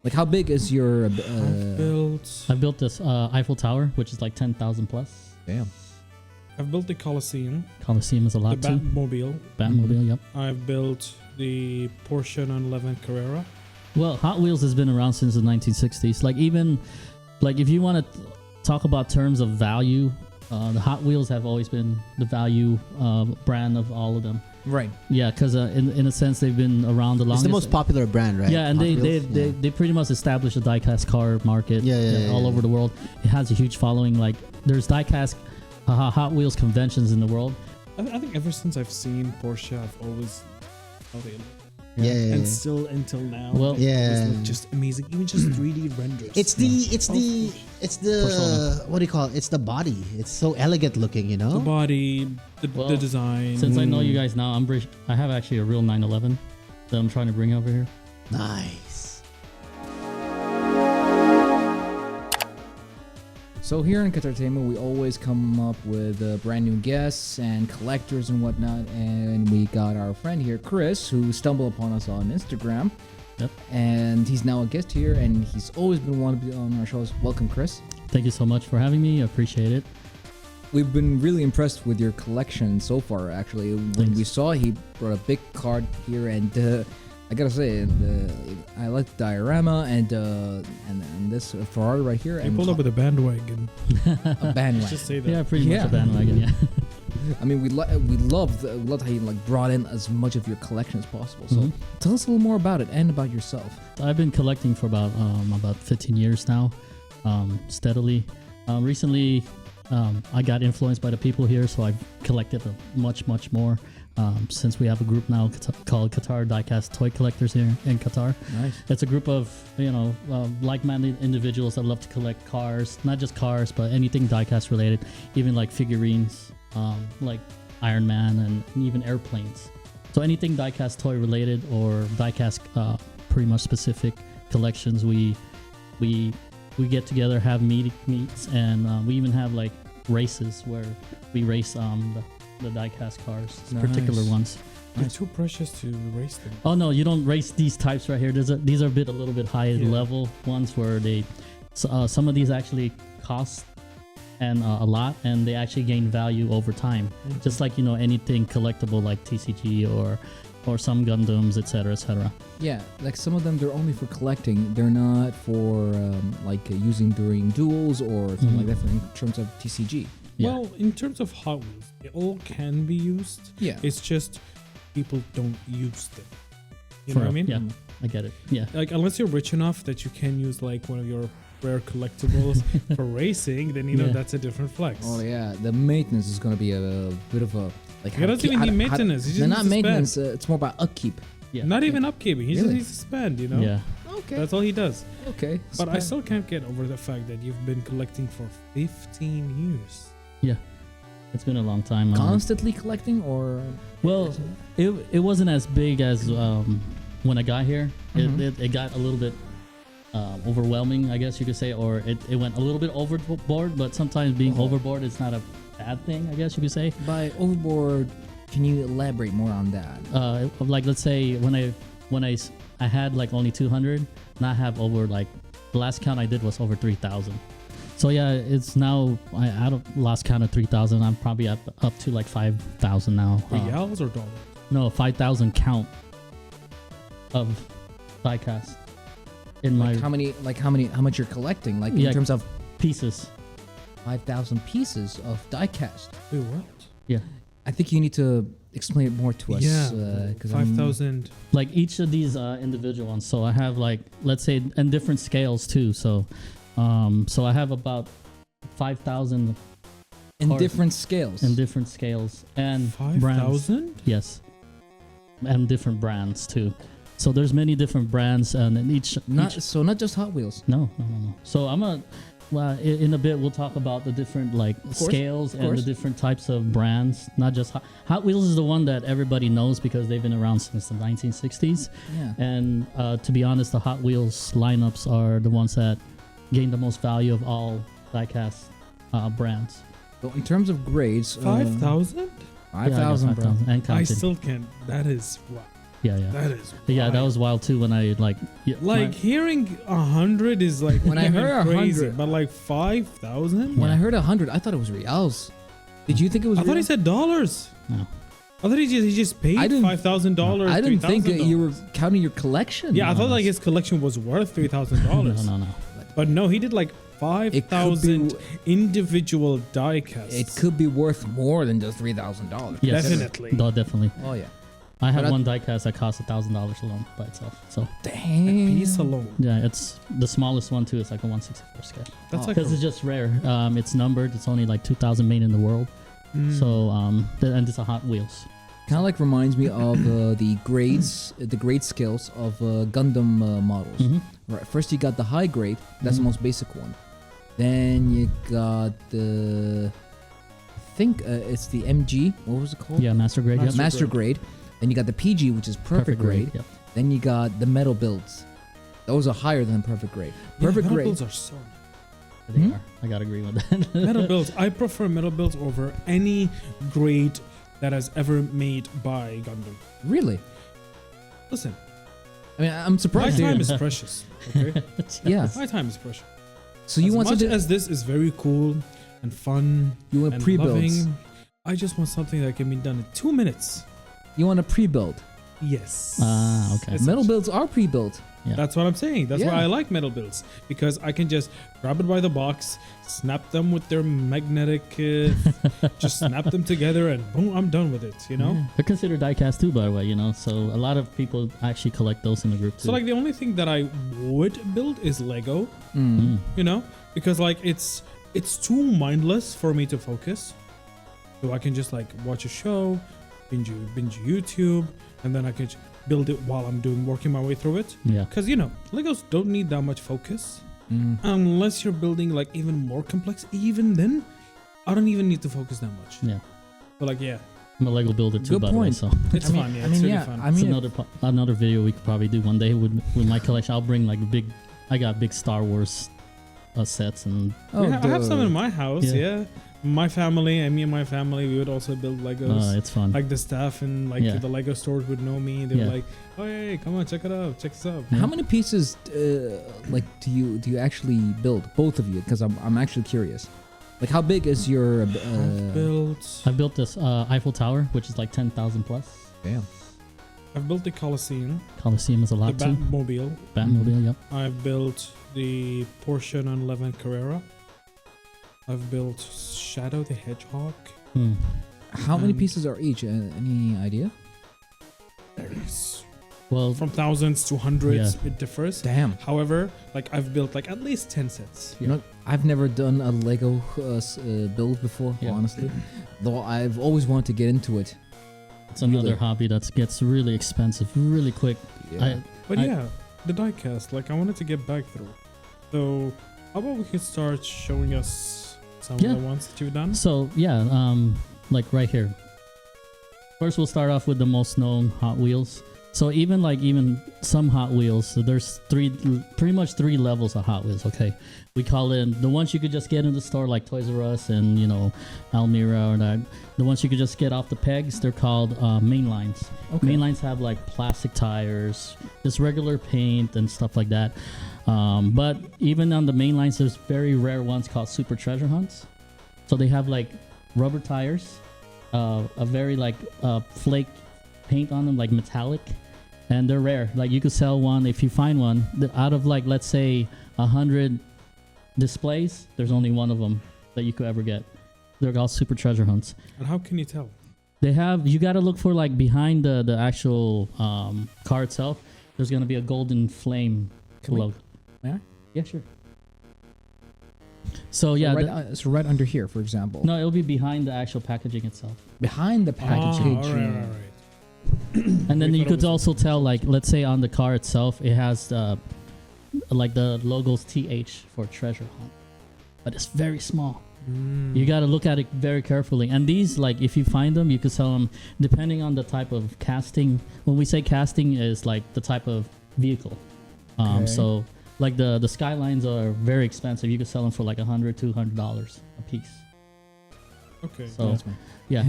Like, how big is your? I built this Eiffel Tower, which is like 10,000 plus. Damn. I've built the Coliseum. Coliseum is a lot the too. Batmobile. Batmobile, yep. I've built the Porsche 911 Carrera. Well, Hot Wheels has been around since the 1960s. Like even, like if you want to talk about terms of value, the Hot Wheels have always been the value brand of all of them. Right. Yeah, because in a sense they've been around the longest. It's the most popular brand, right? Yeah, and they pretty much established the diecast car market all over the world. It has a huge following. Like there's diecast Hot Wheels conventions in the world. I think ever since I've seen Porsche, I've always thought it. And still until now, well, look just amazing. Even just 3D renders. It's the what do you call it? It's the body. It's so elegant looking, you know. The body, the design. Since I know you guys now, I have actually a real 911 that I'm trying to bring over here. Nice. So here in Qatartainment, we always come up with brand new guests and collectors and whatnot. And we got our friend here, Chris, who stumbled upon us on Instagram. Yep. And he's now a guest here, and he's always been wanting to be on our shows. Welcome, Chris. Thank you so much for having me. I appreciate it. We've been really impressed with your collection so far, actually. When we saw he brought a big card here, and I gotta say, I like the diorama and this Ferrari right here. They pulled up with a bandwagon. A bandwagon. Just say that. Yeah, pretty much a bandwagon. Yeah. I mean, we loved how you like brought in as much of your collection as possible. So tell us a little more about it and about yourself. I've been collecting for about 15 years now, steadily. Recently, I got influenced by the people here, so I've collected much more. Since we have a group now called Qatar Diecast Toy Collectors here in Qatar. Nice. It's a group of like-minded individuals that love to collect cars, not just cars, but anything diecast related, even like figurines, like Iron Man, and even airplanes. So anything diecast toy related or diecast pretty much specific collections, we get together, have meets, and we even have like races where we race the diecast cars, particular ones. They're too precious to race them. Oh no, you don't race these types right here. These are a little bit higher level ones where they some of these actually cost and a lot, and they actually gain value over time. Just like anything collectible like TCG or some Gundams, etc. Yeah, like some of them, they're only for collecting. They're not for using during duels or something like that in terms of TCG. Yeah. Well, in terms of Hot Wheels, they all can be used. Yeah. It's just people don't use them. You know what I mean? Yeah, I get it. Yeah. Like, unless you're rich enough that you can use like one of your rare collectibles for racing, then that's a different flex. Oh yeah, the maintenance is going to be a bit of a like. He doesn't even need maintenance. He just not maintenance. It's more about upkeep. Yeah. Not even upkeeping. He just Really? needs to spend. Yeah. Okay. That's all he does. Okay. But I still can't get over the fact that you've been collecting for 15 years. Yeah. It's been a long time. Constantly collecting, or well, it wasn't as big as when I got here. It got a little bit overwhelming, I guess you could say, or it went a little bit overboard. But sometimes being overboard is not a bad thing, I guess you could say. by overboard, can you elaborate more on that? Like let's say when I had like only 200, now I have over like the last count I did was over 3,000. So yeah, it's now I don't last count of 3,000. I'm probably up to like 5,000 now. Reals or dollars? No, 5,000 count of diecast in Like my how much you're collecting? Like in terms of pieces. 5,000 pieces of diecast. Wait, what? Yeah, I think you need to explain it more to us. Yeah, 5,000. like each of these individual ones. So I have like let's say and different scales too. So I have about 5,000 in different scales. in different scales and 5,000? Yes, and different brands too. So there's many different brands, and in each not just Hot Wheels. No. So in a bit we'll talk about the different scales and the different types of brands. Not just Hot Wheels is the one that everybody knows because they've been around since the 1960s. Yeah. And to be honest, the Hot Wheels lineups are the ones that gain the most value of all diecast brands. So in terms of grades, 5,000? 5,000, bro. And I counting. still can't. That is wow. Yeah, yeah. That is Yeah, that wild. was wild too when I like. Yeah, Like hearing 100 is like When I even heard crazy, 100 but like 5,000. When I heard 100, I thought it was reals. Did you think it was? I thought he reals? said dollars. No. I thought he just paid I didn't- $5,000. I didn't think that you were $3,000. counting your collection. Yeah, I thought like his collection was worth $3,000. No. But no, he did like It 5,000 could individual die casts. It could be worth more than just $3,000. Yes. Definitely. No, definitely. Oh yeah. I have But I- one diecast that costs $1,000 alone by itself. So Dang. Piece alone. yeah, it's the smallest one too. It's like a 1/64 scale That's Oh. like because it's just rare. It's numbered. It's only like 2,000 made in the world. So and it's a Hot Wheels. Kind of like reminds me of the grades, the grade scales of Gundam models. Mhm. Right. First, you got the high grade. That's Mhm. the most basic one. Then you got the, I think it's the MG. What was it called? Yeah, master grade. Master Yep. Master grade. Then you got the PG, which is perfect grade. Yep. Then you got the metal builds. Those are higher than perfect grade. Yeah, Perfect metal grade. builds are so They Hmm? are. I gotta agree with that. metal builds. I prefer metal builds over any grade that has ever made by Gundam. Really? Listen, I mean, I'm my surprised. time dude. is precious. Okay, Yeah. my time is precious. So you as want much something? as this is very cool and fun You want and pre-builds. loving, I just want something that can be done in 2 minutes. You want a pre-build. Yes. Okay. It's- Metal builds are pre-built. Yeah. That's what I'm saying. That's why Yeah. I like metal builds, because I can just grab it by the box, snap them with their magnetic, just snap them together, and boom, I'm done with it. You know. Yeah. They're considered diecast too, by the way. You know, so a lot of people actually collect those in the group too. So like the only thing that I would build is Lego. Mm. You know, because like it's too mindless for me to focus. So I can just like watch a show, binge YouTube, and then I can build it while I'm working my way through it. Yeah. Because you know, Legos don't need that much focus. Mm. Unless you're building like even more complex, even then, I don't even need to focus that much. Yeah. But like, yeah, I'm a Lego builder too, Good by the way. point. So it's fun. Yeah, it's really fun. I it's mean, another video we could probably do one day with my collection. I'll bring like I got big Star Wars sets and Yeah, I have some in the- my house. Yeah. Yeah. My family and me and my family, we would also build Legos. it's fun. Like the staff and like Yeah. the Lego stores would know me. They were Yeah. like, "Oh, hey, come on, check it out, check this out." How many pieces, like, do you actually build? Both of you, because I'm actually curious. Like, how big is your? I've built. I built this Eiffel Tower, which is like 10,000 plus. Damn. I've built the Coliseum, Coliseum is a the lot too. Batmobile. Batmobile, yep. I've built the Porsche 911 Carrera. I've built Shadow the Hedgehog. Hmm. How many And- pieces are each? Any idea? Well, From thousands to hundreds, it differs. Damn. However, like I've built like at least 10 sets. You know, I've never done a Lego build before, Yeah. honestly. Though I've always wanted to get into it. it's another Really? hobby that gets really expensive really quick. Yeah. But I- yeah, the diecast, like I wanted to get back through. So how about we can start showing us some Yeah. of the ones that you've done? So yeah, like right here. First, we'll start off with the most known Hot Wheels. So even some Hot Wheels, so there's pretty much three levels of Hot Wheels. Okay, we call it the ones you could just get in the store like Toys R Us and Almira or that. The ones you could just get off the pegs, they're called main lines. Okay. Main lines have like plastic tires, just regular paint and stuff like that. But even on the main lines, there's very rare ones called Super Treasure Hunts. So they have like rubber tires, a very like flake paint on them, like metallic, and they're rare. Like you could sell one if you find one out of like let's say 100 displays. There's only one of them that you could ever get. They're called Super Treasure Hunts. And how can you tell? You got to look for like behind the actual car itself. There's gonna be a golden flame below. Yeah, sure. So yeah, so right under here, for example. no, it'll be behind the actual packaging itself. Behind the packaging. all right. And then We you thought it could was- also tell, like, let's say on the car itself, it has like the logo's TH for treasure hunt, but it's very small. You got to look at it very carefully. And these, like, if you find them, you could sell them depending on the type of casting. When we say casting, is like the type of vehicle. Okay. So like the Skylines are very expensive. You could sell them for like $100, $200 a piece. Okay. So That's me. yeah.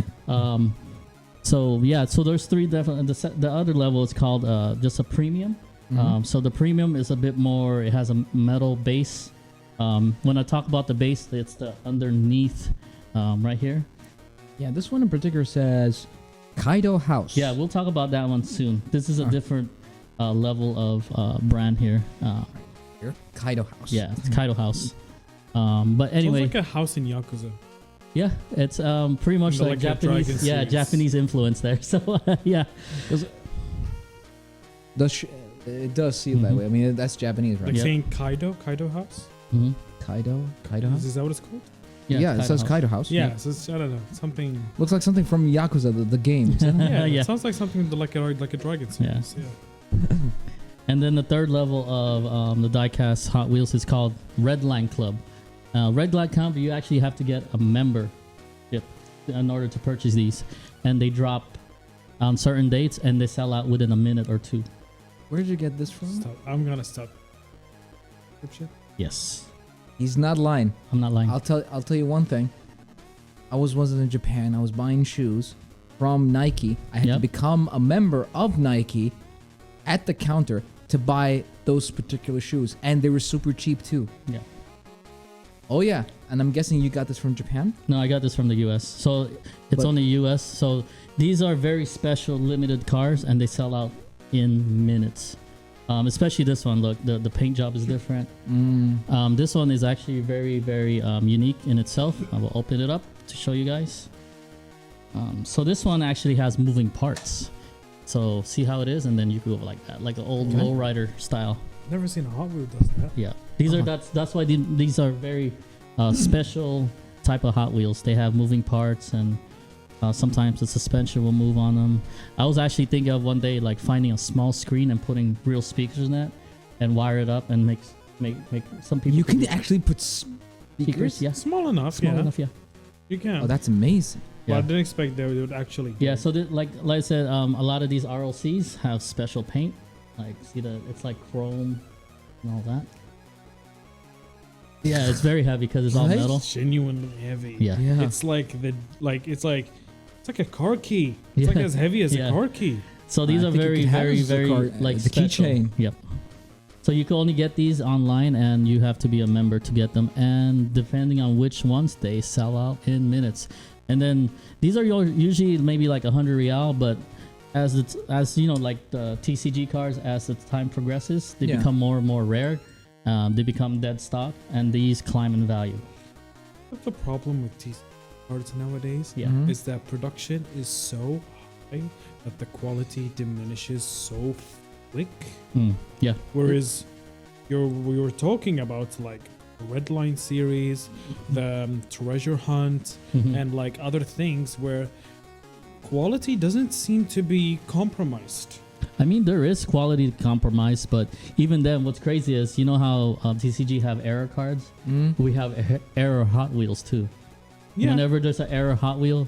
So yeah, so there's three different. The other level is called just a premium. So the premium is a bit more. It has a metal base. When I talk about the base, it's the underneath right here. Yeah, this one in particular says Kaido House. Yeah, we'll talk about that one soon. This is a different level of brand here. Here, Kaido House. Yeah, it's Kaido House. But anyway, Sounds like a house in Yakuza. yeah, it's pretty much like Japanese. Yeah, Japanese influence there. So yeah. It does seem that way. I mean, that's Japanese, right? Like saying Kaido House? Mm-hmm. Kaido House? Is that what it's called? Yeah, it says Kaido House. Yeah, so it's, I don't know, something. Looks like something from Yakuza, the game. Yeah, Yeah. it sounds like something like a dragon series. Yeah. And then the third level of the diecast Hot Wheels is called Red Line Club. Red Line Club, you actually have to get a membership in order to purchase these, and they drop on certain dates, and they sell out within a minute or two. Where did you get this from? Stop. I'm gonna stop. Yes, He's not lying. I'm not lying. I'll tell you one thing. I wasn't in Japan. I was buying shoes from Nike. I had to become a member of Nike at the counter to buy those particular shoes, and they were super cheap too. Yeah. Oh yeah, and I'm guessing you got this from Japan? No, I got this from the US. So it's only US. So these are very special limited cars, and they sell out in minutes. Especially this one. Look, the paint job is different. This one is actually very, very unique in itself. I will open it up to show you guys. So this one actually has moving parts. So see how it is, and then you go like that, like an old lowrider style. Never seen a Hot Wheel does that. Yeah, these are that's why these are very special type of Hot Wheels. They have moving parts, and sometimes the suspension will move on them. I was actually thinking of one day like finding a small screen and putting real speakers in that, and wire it up and make some people. You can actually put speakers? Yeah, Small enough. small enough. Yeah. You can. Oh, that's amazing. Well, Yeah. I didn't expect they would actually. Yeah, so like I said, a lot of these RLCs have special paint. Like, see it's like chrome and all that. Yeah, it's very heavy because it's all Right? metal. It's genuinely heavy. Yeah. Yeah. It's like it's like a car key. It's like Yeah. as heavy as Yeah. a car key. So these I are think you very, could have very, this as a very car- like the special. keychain. Yep. So you can only get these online, and you have to be a member to get them. And depending on which ones, they sell out in minutes. And then these are usually maybe like 100 real, but as you know, like the TCG cars, as the time progresses, they become more and more rare. They become dead stock, and these climb in value. What's the problem with TC cards nowadays? Yeah. Mhm. Is that production is so high that the quality diminishes so quick. Yeah. Whereas we were talking about like the Red Line series, the Treasure Hunt, and like other things where quality doesn't seem to be compromised. I mean, there is quality compromise, but even then, what's crazy is, you know how TCG have error cards? We have error Hot Wheels too. Yeah. Whenever there's an error Hot Wheel,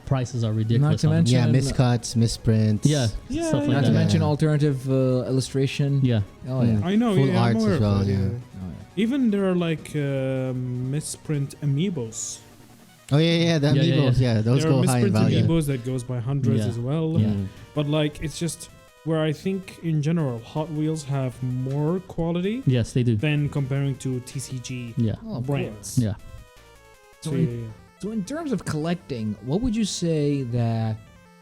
prices are ridiculous. Not to on them. mention- Yeah, miscuts, misprints. Yeah, Yeah, stuff yeah. like Not that. to mention Yeah. alternative illustration. Yeah. Oh yeah. I know. Full yeah, I'm arts aware as of well, that, yeah. Oh, yeah. Even there are like misprint amiibos. Oh yeah, the Yeah, yeah, amiibos. Yeah, those There are go high in misprint value. amiibos that goes by hundreds Yeah. as well. Yeah. But like it's just where I think in general Hot Wheels have more quality Yes, they do. than comparing to TCG Yeah. Oh, of brands. Yeah. So, So yeah, in- yeah. So in terms of collecting, what would you say that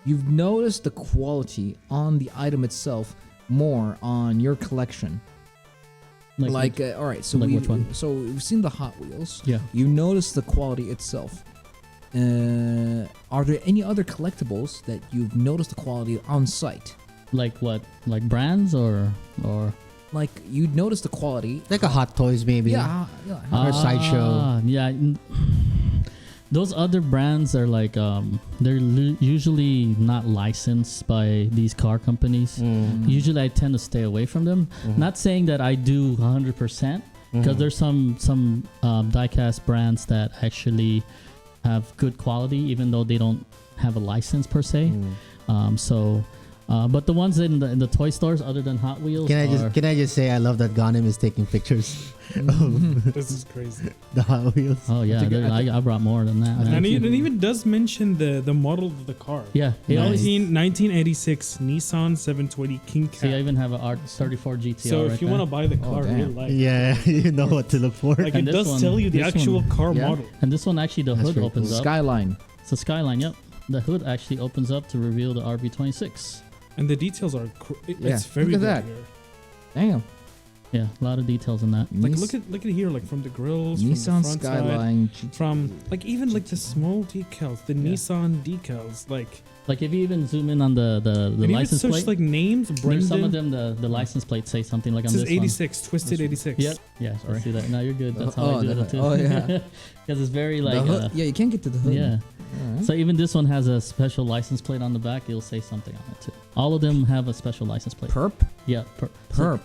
you've noticed the quality on the item itself more on your collection? Like all right, so like which one? So we've seen the Hot Wheels. Yeah. You notice the quality itself. Are there any other collectibles that you've noticed the quality on site? Like what? Like brands or Like you'd notice the quality. Like a Hot Toys, maybe. Yeah. Or Sideshow. Yeah. Those other brands are like they're usually not licensed by these car companies. Usually I tend to stay away from them. Not saying that I do 100%, because there's some diecast brands that actually have good quality even though they don't have a license per se. So But the ones in the toy stores, other than Hot Wheels, Can I just say I love that Ghanem is taking pictures of This is crazy. the Hot Wheels. Oh yeah, I brought more than that. And it even does mention the model of the car. Yeah, it always, 1986 Nissan 720 King Cat. see, I even have a R34 GTR. So if right you there. want to buy the car damn. real life, Yeah, you know what to look for. like And it this does one- tell you the this actual one- car Yeah. model. and this one actually the That's hood very opens up. Skyline. It's a Skyline. Yep, the hood actually opens up to reveal the RB26. And the details are Yeah, it's very look at good that. here. Damn. Yeah, a lot of details in that. Like Nis- look at here, like from the grills, Nissan from the front side, Skyline. from like even like the small decals, the Nissan decals, like Like if you even zoom in on the and even license search plate, like names, maybe Brendan. some of them the license plate say something like It on says this 86, twisted 86. one. Yep. Yeah, Sorry. let's do that. No, you're good. That's how Oh, I do it too. oh, yeah. Because it's very The like hood- yeah, you can't get to the hood. yeah. Alright. So even this one has a special license plate on the back. It'll say something on it too. All of them have a special license plate. Perp? Yeah, so Perp.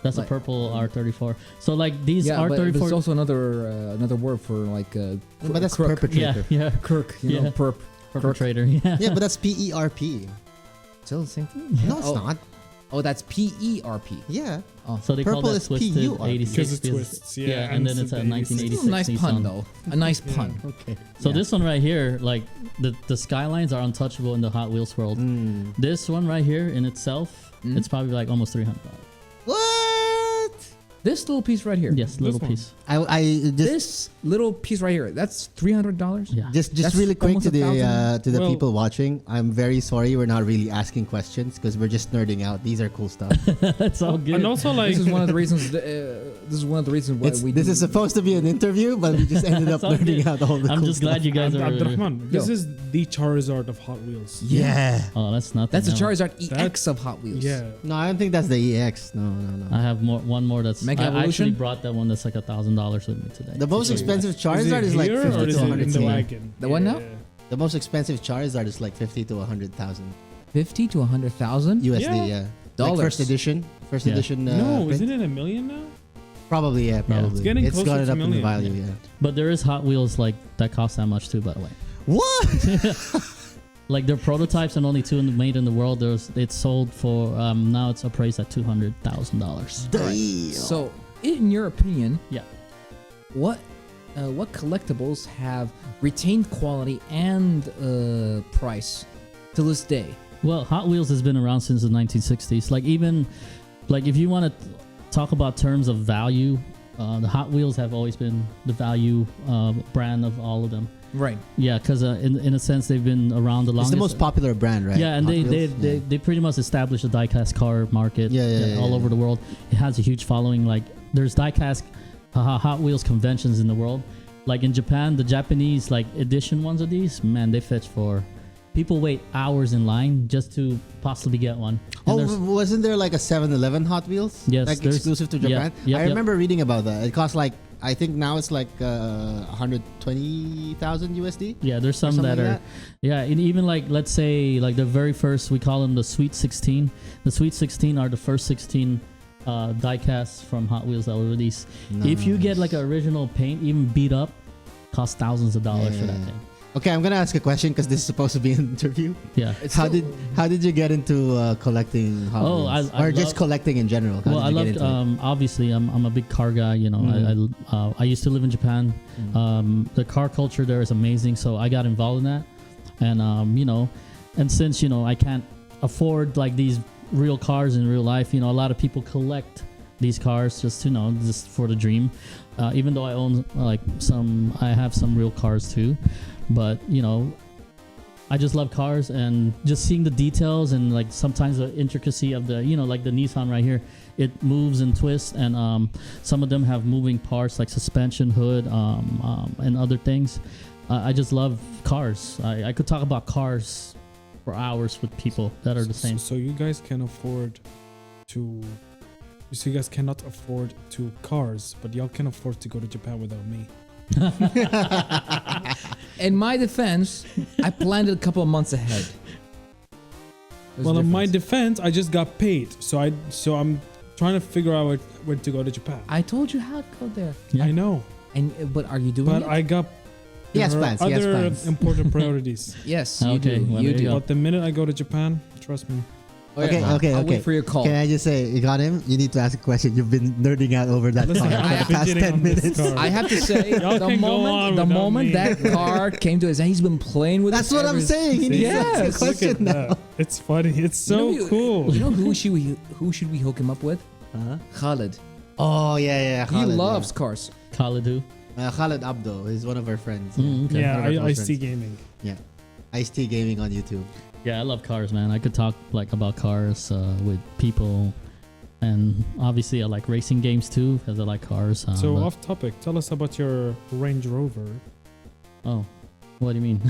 that's Like- a purple R34. So like these Yeah, but R34. there's also another word for like But that's crook. perpetrator. yeah, Kirk, you know, Yeah. perp. perpetrator. Yeah. Yeah, but that's PERP. Still the same thing? No, it's Oh. not. Oh, that's PERP. Yeah. So they call Purple that is twisted PUR. 86 Because it twists, yeah, and and then it's so a the 1986 Still a nice pun Nissan. though. A nice Yeah. pun. Okay. So Yeah. this one right here, like the Skylines are untouchable in the Hot Wheels world. Mm. This one right here in itself, Mm. it's probably like almost $300. What? This little piece right here. Yes, little one. piece. I just This little piece right here. That's $300. Yeah. just That's really quick almost to $1,000. the Well- people watching. I'm very sorry we're not really asking questions because we're just nerding out. These are cool stuff. That's all good. And also like This is one of the reasons. This is one of the reasons why we. This do- is supposed to be an interview, but we just ended up That's all nerding good. out all the I'm cool just stuff. glad you guys are. Abdurrahman, this Yo. is the Charizard of Hot Wheels. Yeah. Oh, that's nothing. That's the no. Charizard EX That's- of Hot Wheels. Yeah. No, I don't think that's the EX. No. I have one more that's. Mega I actually Evolution? brought that one that's like $1,000 with me today. The most So- expensive Is Charizard it is like here 50 or to is it in 100. the wagon? The one now? Yeah. The most expensive Charizard is like 50 to 100,000 $50,000 to $100,000. USD. Yeah. Yeah. Dollars. Like first edition. First Yeah. edition. No, print. isn't it $1 million now? Probably, yeah, probably. It's getting closer gone to up in million. value, yeah. But there is Hot Wheels like that cost that much too, by the way. What? Like their prototypes and only two made in the world. It's sold for now it's appraised at $200,000. Damn. So, in your opinion, Yeah. what collectibles have retained quality and price to this day? Well, Hot Wheels has been around since the 1960s. Like even like if you want to talk about terms of value, the Hot Wheels have always been the value brand of all of them. Right. Yeah, because in a sense they've been around the It's longest. the most popular brand, right? Yeah, and Hot they Wheels? they pretty much established the diecast car market all over the world. It has a huge following. Like there's diecast Hot Wheels conventions in the world. Like in Japan, the Japanese like edition ones of these, man, they fetch for. People wait hours in line just to possibly get one. And Oh, there's- wasn't there like a 7-Eleven Hot Wheels? Yes, Like there's- exclusive to yeah, Japan? yep, I yep. remember reading about that. It costs like, I think now it's like 120,000 USD. yeah, there's some something that like are that? yeah, and even like let's say like the very first we call them the Sweet 16. The Sweet 16 are the first 16 diecasts from Hot Wheels that were released. If you get like an original paint, even beat up, costs thousands of dollars for that Yeah. thing. Okay, I'm gonna ask a question because this is supposed to be an interview. Yeah. It's How still- did you get into collecting Hot Oh, Wheels? I or just love- collecting in general? How Well, I did you loved. get into it? Obviously, I'm a big car guy. You know, I used to live in Japan. The car culture there is amazing, so I got involved in that. And you know, and since you know I can't afford like these real cars in real life, you know, a lot of people collect these cars just just for the dream. Even though I own I have some real cars too, but you know. I just love cars and just seeing the details and like sometimes the intricacy of the like the Nissan right here, it moves and twists and some of them have moving parts like suspension, hood, and other things. I just love cars. I could talk about cars for hours with people that are the same. So you guys can afford to. So you guys cannot afford to cars, but y'all can afford to go to Japan without me. In my defense, I planned it a couple of months ahead. There's Well, a in my difference. defense, I just got paid, so I'm trying to figure out when to go to Japan. I told you how to go there. Yeah. I know, But are you doing but it? I got He has there are plans, he has other plans. important priorities. Yes, you Okay, do. well, You there you do. go. But the minute I go to Japan, trust me, Okay, okay, I'll okay. wait for your call. Can I just say, you got him? You need to ask a question. You've been nerding out over that Listen, car I'm for the past fidgeting 10 on this minutes. car. I have to say, Y'all the can go on moment without me. that car came to his hand, he's been playing with That's it what I'm ever saying. He needs to ask a Yes. question Look at now. that. It's funny. It's so You know, cool. You know who should we hook him up with? Uh-huh. Khalid. Oh, yeah. He Khaled, loves cars. Khalid. Khaled Abdo. He's one of our friends. Okay. Yeah, One of our close Ice-T friends. Gaming. Yeah. Ice-T Gaming on YouTube. Yeah, I love cars, man. I could talk like about cars with people, and obviously I like racing games too, because I like cars. So but- off topic, tell us about your Range Rover. Oh, what do you mean?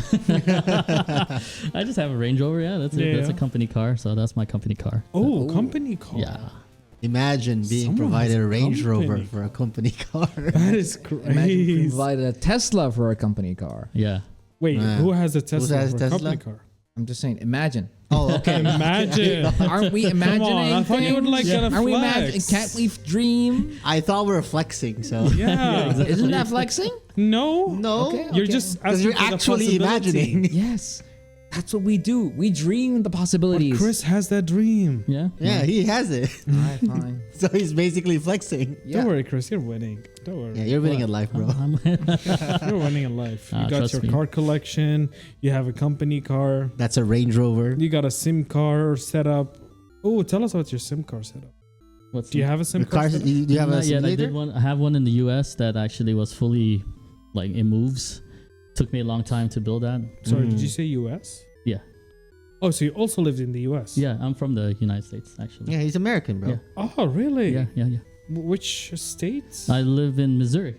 I just have a Range Rover. Yeah, that's it. That's a Yeah. company car, so that's my company car. Oh, company car. Yeah. Imagine being Someone provided has a a Range Rover company for a company car. That is Imagine crazy. we provided a Tesla for a company car. Yeah. Wait, who has a Tesla has for a Tesla? company car? I'm just saying, imagine. Oh, okay. Imagine. Aren't we imagining Come on, I thought you would things? like get a Aren't we imagining? flex. Can't we dream? I thought we were flexing, so. Yeah. Isn't that flexing? No. No. Okay. You're just Because asking you're for the actually possibility. imagining. Yes. That's what we do. We dream the But possibilities. Chris has that dream. Yeah. Yeah, he has it. Alright, fine. So he's basically flexing. Yeah. Don't worry, Chris. You're winning. Don't worry. Yeah, you're winning at life, bro. You're winning in life. You got trust your me. car collection. You have a company car. That's a Range Rover. You got a SIM car setup. Oh, tell us about your SIM car setup. What's Do you have a SIM Your car cars, setup? do you have a Not yet. I simulator? did one. I have one in the U.S. that actually was fully, like, it moves. Took me a long time to build that. Sorry, did you say US? Yeah. Oh, so you also lived in the US? Yeah, I'm from the United States, actually. Yeah, he's American, bro. Yeah. Oh, really? Yeah. Which states? I live in Missouri,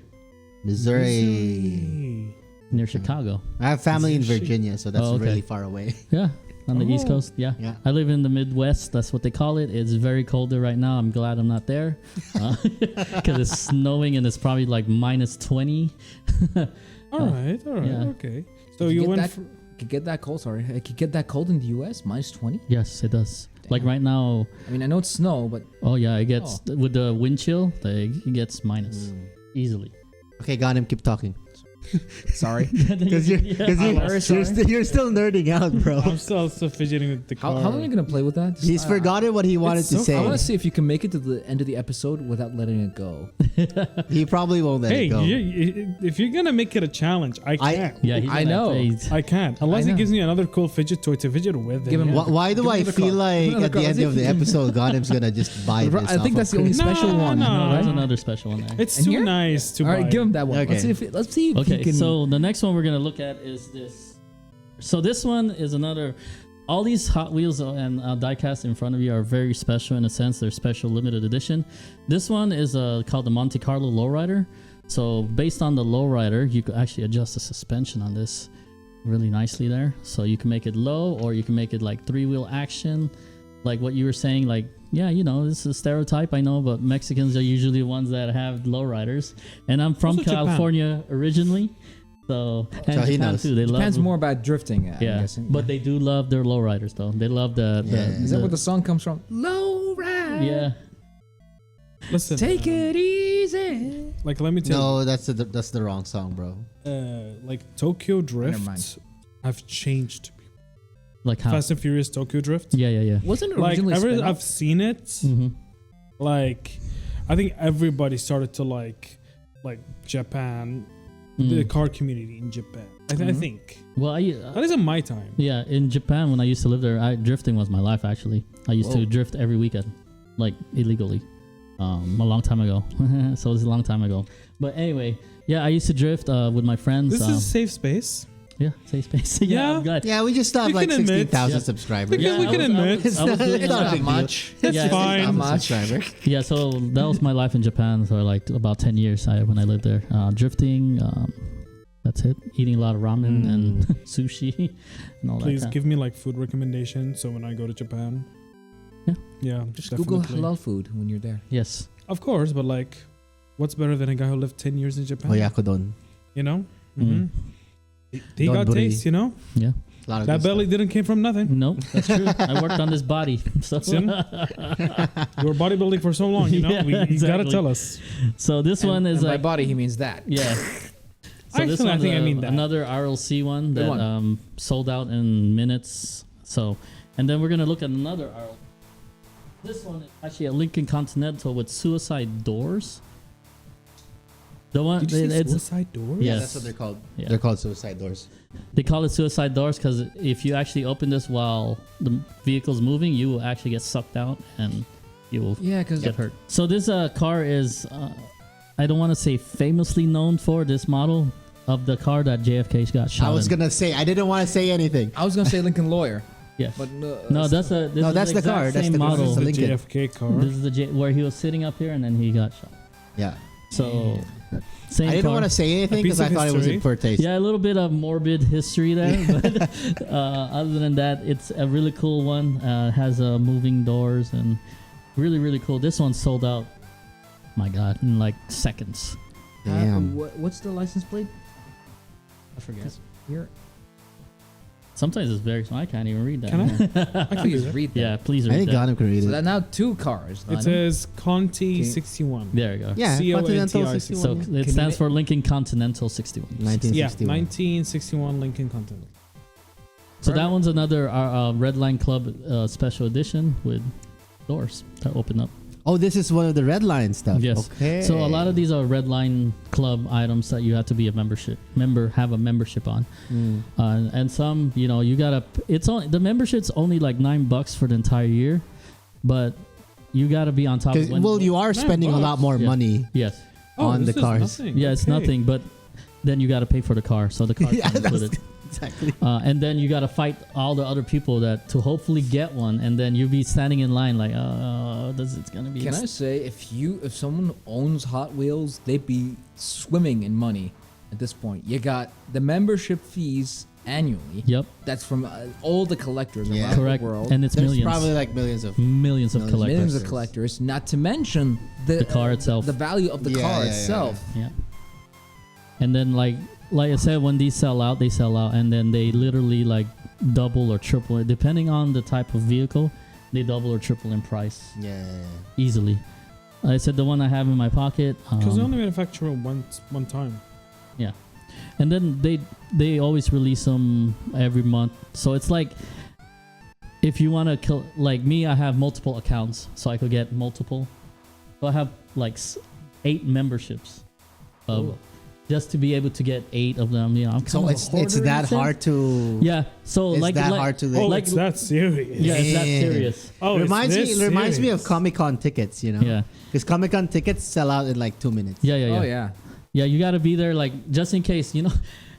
Missouri. near Chicago. I have family in Missouri. Virginia, so that's Oh, okay. really far away. Yeah, on the East Oh. Coast. Yeah. Yeah. I live in the Midwest. That's what they call it. It's very cold there right now. I'm glad I'm not there because it's snowing and it's probably like minus 20. All right. Yeah. Okay. So you went. Could get that cold. Sorry, it could get that cold in the U.S. minus 20. Yes, it does. Damn. Like right now. I mean, I know it's snow, but Oh yeah, it gets with the wind chill. It gets minus easily. Okay, got him. Keep talking. sorry. Because you're still nerding out, bro. I'm still fidgeting with the car. How long are you gonna play with that? He's forgotten what he wanted it's to so say. I want to see if you can make it to the end of the episode without letting it go. He probably won't let Hey, it go. if you're gonna make it a challenge, I can't. Yeah, he's I gonna know. play- I can't unless I he know. gives me another cool fidget toy to fidget with. Give him yeah. Why do Give I me the feel call. like Give me the at the call. end of the episode, Ghanem's gonna just buy this? I think that's the only No, special one. no. There's another special one there. It's And too here? nice to All right, buy. give him that one. Okay. Let's see if he Okay, can. so the next one we're gonna look at is this. So this one is another. All these Hot Wheels and diecast in front of you are very special in a sense. They're special limited edition. This one is called the Monte Carlo Lowrider. So based on the Lowrider, you could actually adjust the suspension on this really nicely there. So you can make it low, or you can make it like 3-wheel action, like what you were saying. Like, yeah, you know, this is a stereotype, I know, but Mexicans are usually the ones that have lowriders. And I'm from Also Japan. California originally. So, and So he Japan knows. too. They Depends love, more about drifting. I'm yeah, guessing. but they do love their lowriders though. They love the Is that where the song comes from? Low ride. yeah. Listen, Take it easy. like let me tell No, that's the wrong song, bro. you, like Tokyo Never mind. Drift have changed. Like how? Fast and Furious Tokyo Drift. Yeah. Wasn't it Like originally spin I've off? seen it. Mm-hmm. Like I think everybody started to like Japan, the car community in Japan. I think Well, that isn't my time. yeah, in Japan when I used to live there, drifting was my life actually. I used to Whoa. drift every weekend, like illegally, a long time ago. So it's a long time ago. But anyway, yeah, I used to drift with my friends. This is a safe space. yeah, safe space. Yeah. I'm glad. Yeah, we just have You like can admit. 16,000 Yeah. subscribers. Yeah, we can admit. I was doing It's a lot. not a big deal. much. It's Yeah, fine. Not much. Subscriber. Yeah, so that was my life in Japan for like about 10 years when I lived there. Drifting, that's it. Eating a lot of ramen and sushi and all Please that. give me like food recommendations so when I go to Japan. Yeah. Yeah. Just definitely. Google halal food when you're there. Yes. Of course, but like, what's better than a guy who lived 10 years in Japan? Oyakodon. You know? Mm. They got Donburi. taste, you know? Yeah. A lot of That good belly didn't came from nothing. No, that's true. I worked on this body. So, See? You were bodybuilding for so long, you know? Yeah, You gotta exactly. tell us. so this one is and by like, body, he means that. yeah. So this Actually, I one's think I mean that. another RLC one Good that one. sold out in minutes. So, and then we're gonna look at another This one is actually a Lincoln Continental with suicide doors. The one Did you say it's suicide doors? Yes. That's what they're called. Yeah. They're called suicide doors. They call it suicide doors because if you actually open this while the vehicle's moving, you will actually get sucked out and you will Yeah, because get hurt. So this car is, I don't want to say famously known for this model of the car that JFK got shot I was in. gonna say I didn't want to say anything. I was gonna say Lincoln Lawyer, Yes. but No, that's a. This No, is that's the exact car. That's Same the car. model. This is Lincoln. the JFK car. This is the where he was sitting up here and then he got shot. Yeah. So same I didn't car. want to say anything A because piece I of thought it was history. in poor taste. Yeah, a little bit of morbid history there, but other than that, it's a really cool one. Has moving doors and really, really cool. This one sold out. My God, in like seconds. Damn. what's the license plate? I forget. Here, Sometimes it's very small. I can't even read that. Can I? Yeah, I can do please that. read that. yeah please I read think that. Ghanem can read So it. that now 2 cars. It says Conti 61. There you go. Yeah, Continental CONTI 61. So Can it you stands ma- for Lincoln Continental 61. 1961. 1961 Lincoln Continental. So that one's another Red Line Club special edition with doors that open up. Oh, this is one of the red line stuff. Yes. Okay. So a lot of these are Red Line Club items that you have to be a have a membership on. Mm. And some, you gotta. It's only the membership's only like $9 for the entire year, but you gotta be on top. 'Cause, well, you are spending a lot more Yeah. money Yes. on this the is cars. nothing. Yeah, it's Okay. nothing, but then you gotta pay for the car, so the car Yeah, comes with it. Exactly. And then you gotta fight all the other people that to hopefully get one, and then you'll be standing in line like, it's gonna be. Can I say if someone owns Hot Wheels, they'd be swimming in money at this point. You got the membership fees annually. Yep. That's from all the collectors Yeah. around Correct. the world. And it's There's millions. probably like millions of. Millions of Millions. collectors. Millions of collectors. Not to mention The car itself. the value of the Yeah, car yeah, yeah, itself. Yeah. And then like I said, when these sell out, they sell out, and then they literally like double or triple it, depending on the type of vehicle. They double or triple in price Yeah. easily. I said the one I have in my pocket. Because they only manufacture one time. And then they always release them every month. So it's like if you want to like me, I have multiple accounts, so I could get multiple. So I have like 8 memberships of just to be able to get 8 of them. I'm So kind of a it's hoarder in that a sense. hard to. Yeah. So It's like that like, hard to. Oh, like- it's that serious. yeah, it's that Damn. serious. Oh, it's reminds this me of serious. Comic-Con tickets, Yeah. Because Comic-Con tickets sell out in like 2 minutes. Yeah. Oh yeah. Yeah, you got to be there like just in case,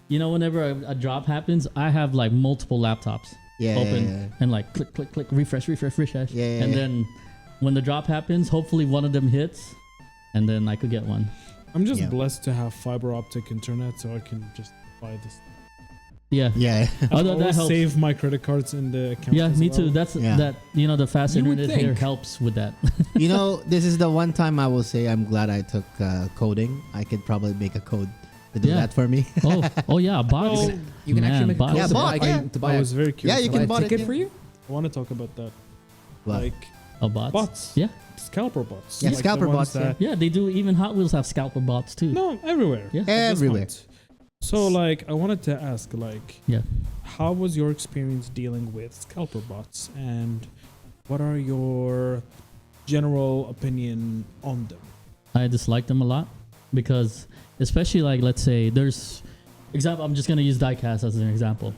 whenever a drop happens, I have like multiple laptops Yeah. open and like click, refresh. Yeah, And yeah. then when the drop happens, hopefully one of them hits and then I could get one. I'm just Yeah. blessed to have fiber optic internet, so I can just buy this. Yeah. Yeah. Although that Always helps. save my credit cards in the account. Yeah, as me well. too. That's Yeah. the fast You would internet here think. helps with that. This is the one time I will say I'm glad I took coding. I could probably make a code to do Yeah. that for me. oh yeah, box. Well, You can Man, actually make a bots. code Yeah, to bots, buy, yeah. to buy I a, was very curious. Yeah, you to buy can a bought ticket it, for you. I want to talk about that. What? Like Bots. bots. Yeah. Scalper bots. Yeah, Like the scalper ones bots, yeah. Yeah, they do. Even Hot Wheels have scalper bots too. No, everywhere. Yeah. at this Everywhere. point. So, like, I wanted to ask, like, Yeah. how was your experience dealing with scalper bots, and what are your general opinion on them? I dislike them a lot because, especially like let's say I'm just gonna use Diecast as an example.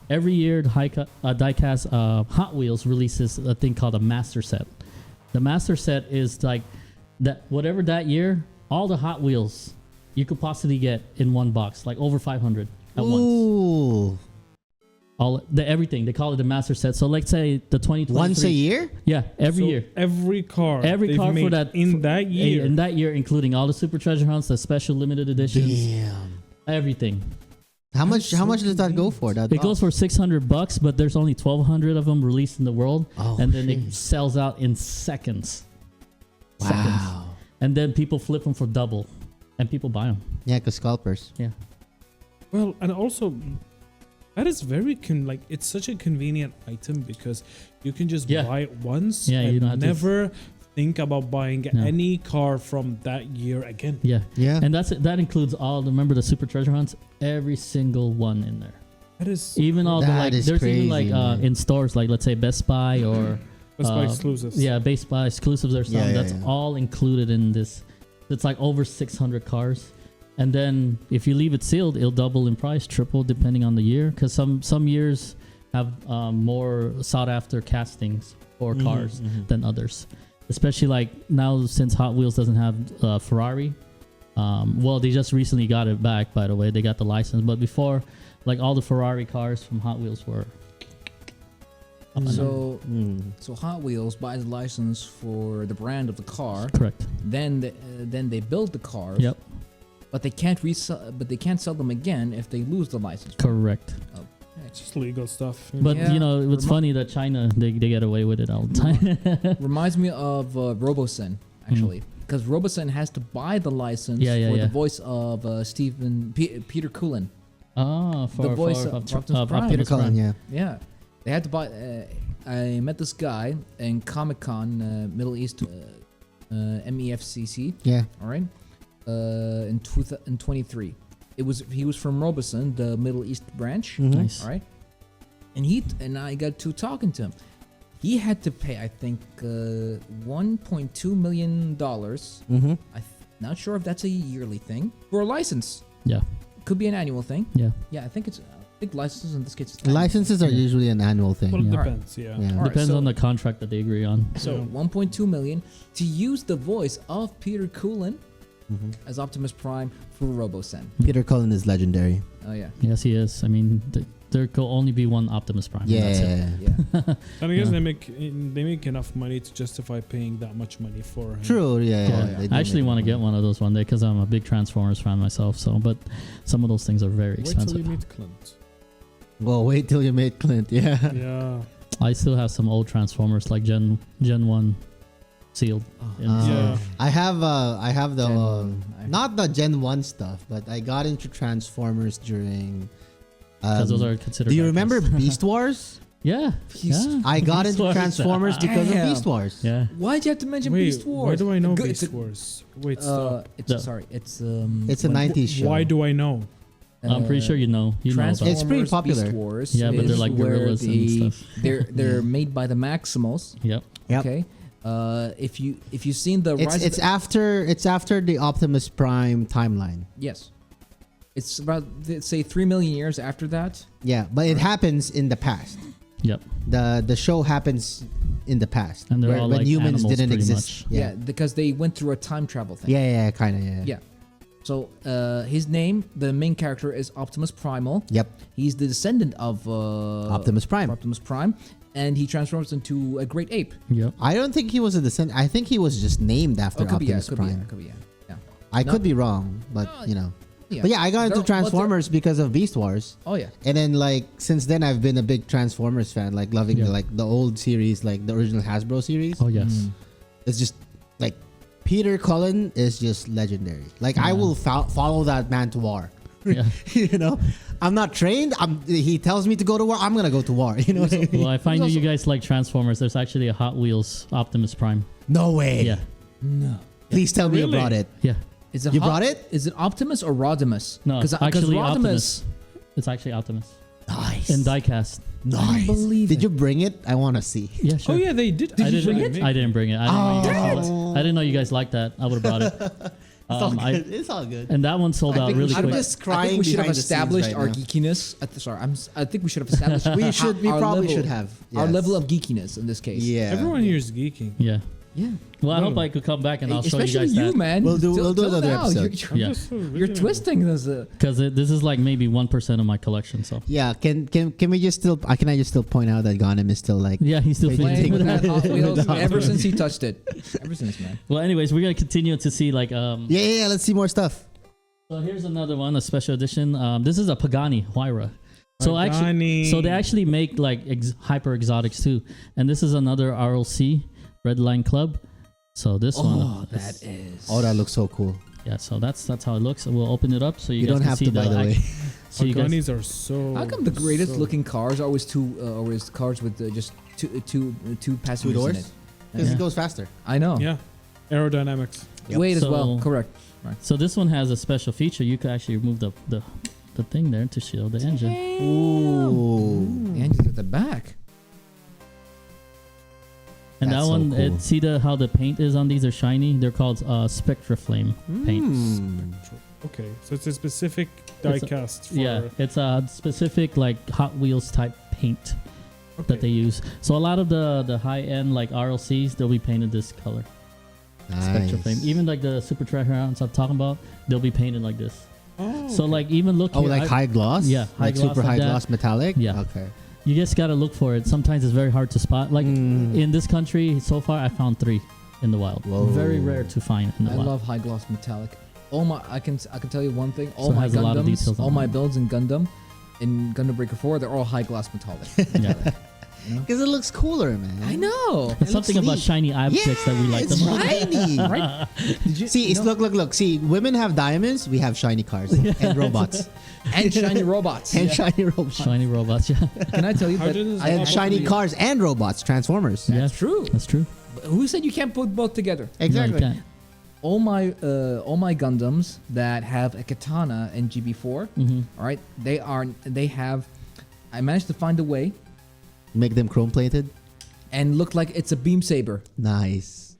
Every year, Diecast Hot Wheels releases a thing called a master set. The master set is like that whatever that year, all the Hot Wheels you could possibly get in one box, like over 500 at once. Ooh. Everything they call it the master set. So let's say the 2023 Once a year? Yeah, every So year. Every car. Every they've car for made that in that year. In that year, including all the super treasure hunts, the special limited editions, Damn. everything. How much so does that go for? That It goes for $600, but there's only 1,200 of them released in the world, Oh, and then shit. it sells out in seconds. Wow. And then people flip them for double, and people buy them. Yeah, because scalpers. Well, and also, that is very it's such a convenient item because you can just Yeah. buy it once Yeah, you and don't have to- never think about buying No. any car from that year again. Yeah, Yeah. and that includes all. Remember the super treasure hunts? Every single one in there. That is Even all the That like. is There's even crazy, like man. in stores like let's say Best Buy or Best Buy exclusives. Yeah, Best Buy exclusives or something. Yeah, That's yeah. all included in this. It's like over 600 cars. And then if you leave it sealed, it'll double in price, triple depending on the year. Because some years have more sought after castings for cars than others. Especially like now since Hot Wheels doesn't have Ferrari. Well, they just recently got it back, by the way. They got the license. But before, like all the Ferrari cars from Hot Wheels were. So Hot Wheels buys a license for the brand of the car. Correct. Then they build the cars. Yep. But they can't resell. But they can't sell them again if they lose the license. Correct. It's just legal stuff. But Yeah. you know, it's funny that China they get away with it all the time. Reminds me of Robosen actually, because Robosen has to buy the license Yeah, for yeah. the voice of Peter Cullen. For The voice of of Prime. Peter Optimus Cullen, Prime. yeah. Yeah, they had to buy. I met this guy in Comic Con, Middle East, MEFCC. Yeah. All right, in 23. He was from Robosen, the Middle East branch. Nice. All right, and I got to talking to him. He had to pay, I think, $1.2 million. I'm not sure if that's a yearly thing for a license. Yeah. Could be an annual thing. Yeah. Yeah, I think licenses in this case. Is annual. Licenses are Yeah. usually an annual thing. Well, it Yeah. depends. Yeah. Yeah. All right, Depends so- on the contract that they agree on. So 1.2 million to use the voice of Peter Cullen as Optimus Prime for Robosen. Peter Cullen is legendary. Oh yeah. Yes, he is. I mean, there could only be one Optimus Prime. and that's it. Yeah. Yeah. And I guess Yeah. they make enough money to justify paying that much money for him. True. Yeah. Yeah. They do I actually make want to money. get one of those one day because I'm a big Transformers fan myself. So, but some of those things are very Wait till expensive. you meet Clint. Well, wait till you meet Clint. Yeah. Yeah. I still have some old Transformers like Gen 1 sealed. Yeah. I have the Gen 1. not the Gen 1 stuff, but I got into Transformers during. Because those are considered. Do you diecast. remember Beast Wars? Yeah. Yeah. I got Beast into Wars. Transformers because of Damn. Beast Wars. Yeah. Why'd you have to mention Wait, Beast Wars? why do I know Good- Beast it's a- Wars? Wait, stop. It's No. sorry. It's It's a 90s show. Why do I know? I'm pretty sure you know. You know about Transformers It's pretty popular. Beast Wars. Yeah, but they're is like where gorillas and the- stuff. They're made by the Maximals. Yep. Yep. Okay. If you've seen the It's Rise it's of after the Optimus Prime timeline. yes, it's about say 3 million years after that. Yeah, but it happens in the past. Yep. The show happens in the past, And they're where- all when like humans animals didn't pretty exist. Yeah. Yeah, because they went through a time travel thing. yeah, kind of. Yeah. Yeah. So his name, the main character, is Optimus Primal. Yep. He's the descendant of Optimus Prime. Optimus Prime, and he transforms into a great ape. Yep. I don't think he was a descendant. I think he was just named after Oh, could be, yeah, Optimus could be, Prime. yeah, could be, yeah. I No. could be wrong, but No, you know. Yeah. But yeah, I got into They're- but Transformers because of Beast Wars. Oh yeah. And then like since then I've been a big Transformers fan, like loving Yeah. the old series, like the original Hasbro series. Oh yes. Mm. It's just like Peter Cullen is just legendary. Like I Yeah. will follow that man to war. Yeah. You know, I'm not trained. He tells me to go to war. I'm gonna go to war. You know what I mean? Well, I find There's you guys like Transformers. There's actually a Hot Wheels Optimus Prime. No way. Yeah. No. Please tell me you Really? brought it. Yeah. Is it You brought it? Is it Optimus or Rodimus? No, it's 'Cause actually Rodimus. Optimus. It's actually Optimus. Nice. In diecast. Nice. believe Did it. you bring it? I want to see. Yeah, sure. Oh yeah, they did. I actually didn't. make I didn't bring it. Oh. I didn't know you guys liked that. I would have brought it. It's all I- good. It's all good. and that one sold out really I'm quick. just I crying think we should have behind the scenes established right our now. geekiness. I think we should have established. We should. We our probably level- should have. our Yes. level of geekiness in this case. Yeah. Everyone here is geeking. Yeah. Yeah. Well, I No. hope I could come back and I'll show you Especially guys you, that. man. We'll do Till another now, episode. I'm Yeah. just so You're original. twisting this. Because this is like maybe 1% of my collection. So Yeah. Can we just still? Can I just still point out that Ghanem is still like? yeah, he's still Wait, Playing fidgeting with with that that. Hot Wheels With the Hot ever Wheels. since he touched it. Ever since, man. Well, anyways, we're gonna continue to see like Yeah. Let's see more stuff. So here's another one, a special edition. This is a Pagani Huayra. So actually, Pagani. so they actually make like hyper exotics too, and this is another RLC Red Line Club. So this one, Oh, that is. Oh, that looks so cool. yeah. So that's how it looks. We'll open it up so you, You guys don't can have see to, by the way. So you guys, Paganis are so. How come the greatest so- looking cars are always always cars with just two passengers doors? in it? Because Yeah. it goes faster. I know. Yeah, aerodynamics. Yep. Weight as So- well. Correct. so this one has a special feature. You could actually remove the thing there to show the engine. Ooh. The engine's at the back. And That's that so one, cool. see how the paint is on these are shiny. They're called Spectra Flame paints. Okay, so it's a specific It's a- diecast. Yeah, it's a specific like Hot Wheels type paint that they use. So a lot of the high end like RLCs, they'll be painted this color, Spectra Flame. Even like the Super Treasure Hounds I'm talking about, they'll be painted like this. Oh, So like even look Oh, here, like high gloss? Yeah, high like gloss super like high that. gloss metallic? Yeah. Okay. you just gotta look for it. Sometimes it's very hard to spot. Like in this country, so far I found 3 in the wild. Whoa. Very rare to find in the I wild. love high gloss metallic. All my I can tell you one thing. All So it my has a lot of Gundams, details on all my it. builds in Gundam, in Gundam Breaker 4, they're all high gloss metallic. Yeah. Because it looks cooler, man. I know. It's something about neat. shiny objects that we like it's the most. shiny. Right? Did you, See, you it's know- look. See, women have diamonds. We have shiny cars and robots and shiny robots. and shiny robots Shiny robots, yeah. Can I tell you How that? did this I and happen? shiny cars and robots, Transformers. Yeah. That's true. That's true. Who said you can't put both together? Exactly. No, you can't. All my Gundams that have a katana and GB4, all right, they have. I managed to find a way Make them chrome plated. and look like it's a beam saber. Nice.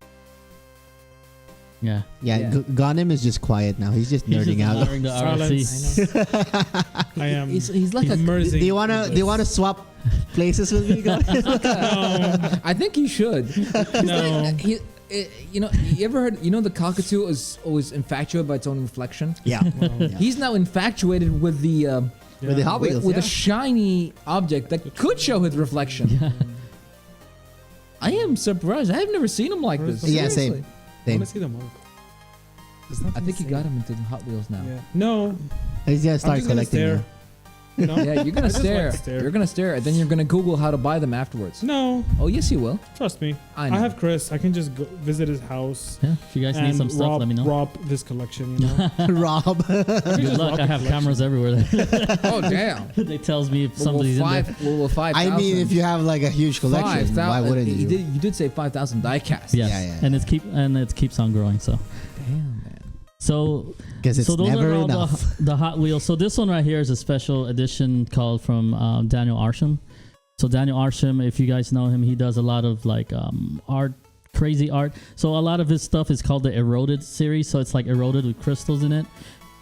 Yeah. Yeah, Yeah. Ghanem is just quiet now. He's just He's nerding just out. admiring the RLC. Silence. I am He's like a. immersing. Do you wanna swap places with me, guys? No, I think he should. no. You know, you ever heard? You know, the cockatoo is always infatuated by its own reflection. Yeah. Yeah. He's now infatuated with the With the Hot Wheels, with yeah. a shiny object that could show his reflection. I am surprised. I've never seen him like this. Yeah, same. Seriously. I Same. want to see the model. I think he got him into the Hot Wheels now. Yeah. No, He's gonna start just gonna collecting stare. now. No. Yeah, you're gonna I just like stare. to stare. You're gonna stare, and then you're gonna Google how to buy them afterwards. No, Oh yes, you will. trust me. I I, know. have Chris. I can just go visit his house Yeah. If you guys need and some stuff, let me know. rob this collection. You know, Rob. Good luck. I have cameras everywhere. Oh damn. They tells me if Well, somebody's in there. 5,000. I mean, if you have like a huge collection, why wouldn't you? You did say 5,000 diecast. Yes. Yeah. And it keeps on growing. So Damn man. so Because it's so those never are all enough. the Hot Wheels. So this one right here is a special edition called from Daniel Arsham. So Daniel Arsham, if you guys know him, he does a lot of like art, crazy art. So a lot of his stuff is called the Eroded series. So it's like eroded with crystals in it.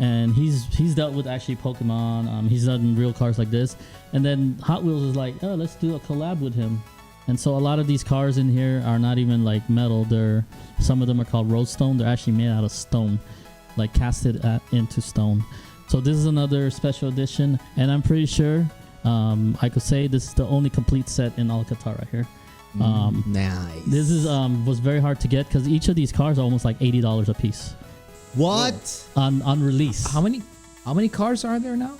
And he's dealt with actually Pokemon. He's done real cars like this. And then Hot Wheels is like, oh, let's do a collab with him. And so a lot of these cars in here are not even like metal. Some of them are called roadstone. They're actually made out of stone, like casted into stone. So this is another special edition, and I'm pretty sure I could say this is the only complete set in all Qatar right here. Nice. This is was very hard to get because each of these cars are almost like $80 a piece What? on release. How many cars are there now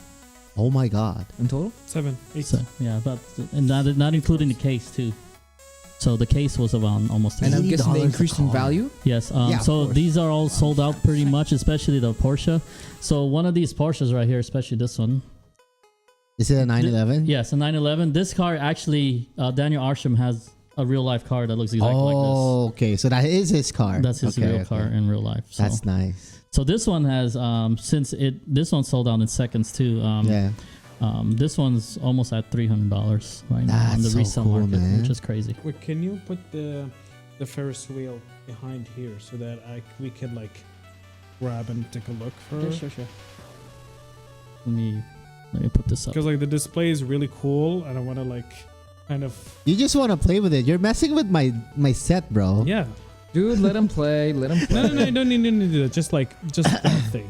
Oh my god. in total? 7, 8. So yeah, and not including the case too. So the case was around almost. And I'm guessing they $80 a increased in car. value. Yes. Yeah, of So course. these are all sold out pretty much, especially the Porsche. So one of these Porsches right here, especially this one. Is it a 911? Yes, a 911. This car actually, Daniel Arsham has a real life car that looks exactly like Oh, okay. So that is his car. this. That's his Okay, real car in real life. So. That's nice. So this one has this one sold out in seconds too. Yeah. This one's almost at $300 right now on the That's so resale cool, market, man. which is crazy. Wait, can you put the Ferris wheel behind here so that we could like grab and take a look for? Sure. Let me put this up. Because like the display is really cool, and I want to like kind of You just want to play with it. You're messing with my set, bro. yeah. Dude, let him play. Let him play. No, you don't need to do that. Just that thing.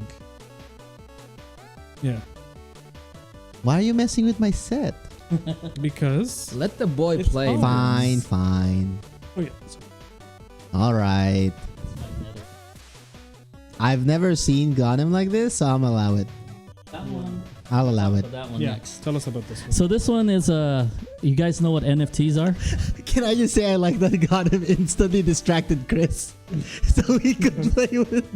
Yeah, Why are you messing with my set? because Let the boy It's play. fine. Fine. oh yeah, All right. I've never seen Ghanem like this, so I'm allow it. That one. I'll allow it. That one yeah. next. Tell us about this one. So this one is you guys know what NFTs are? Can I just say I like that Ghanem instantly distracted Chris, so he could play with.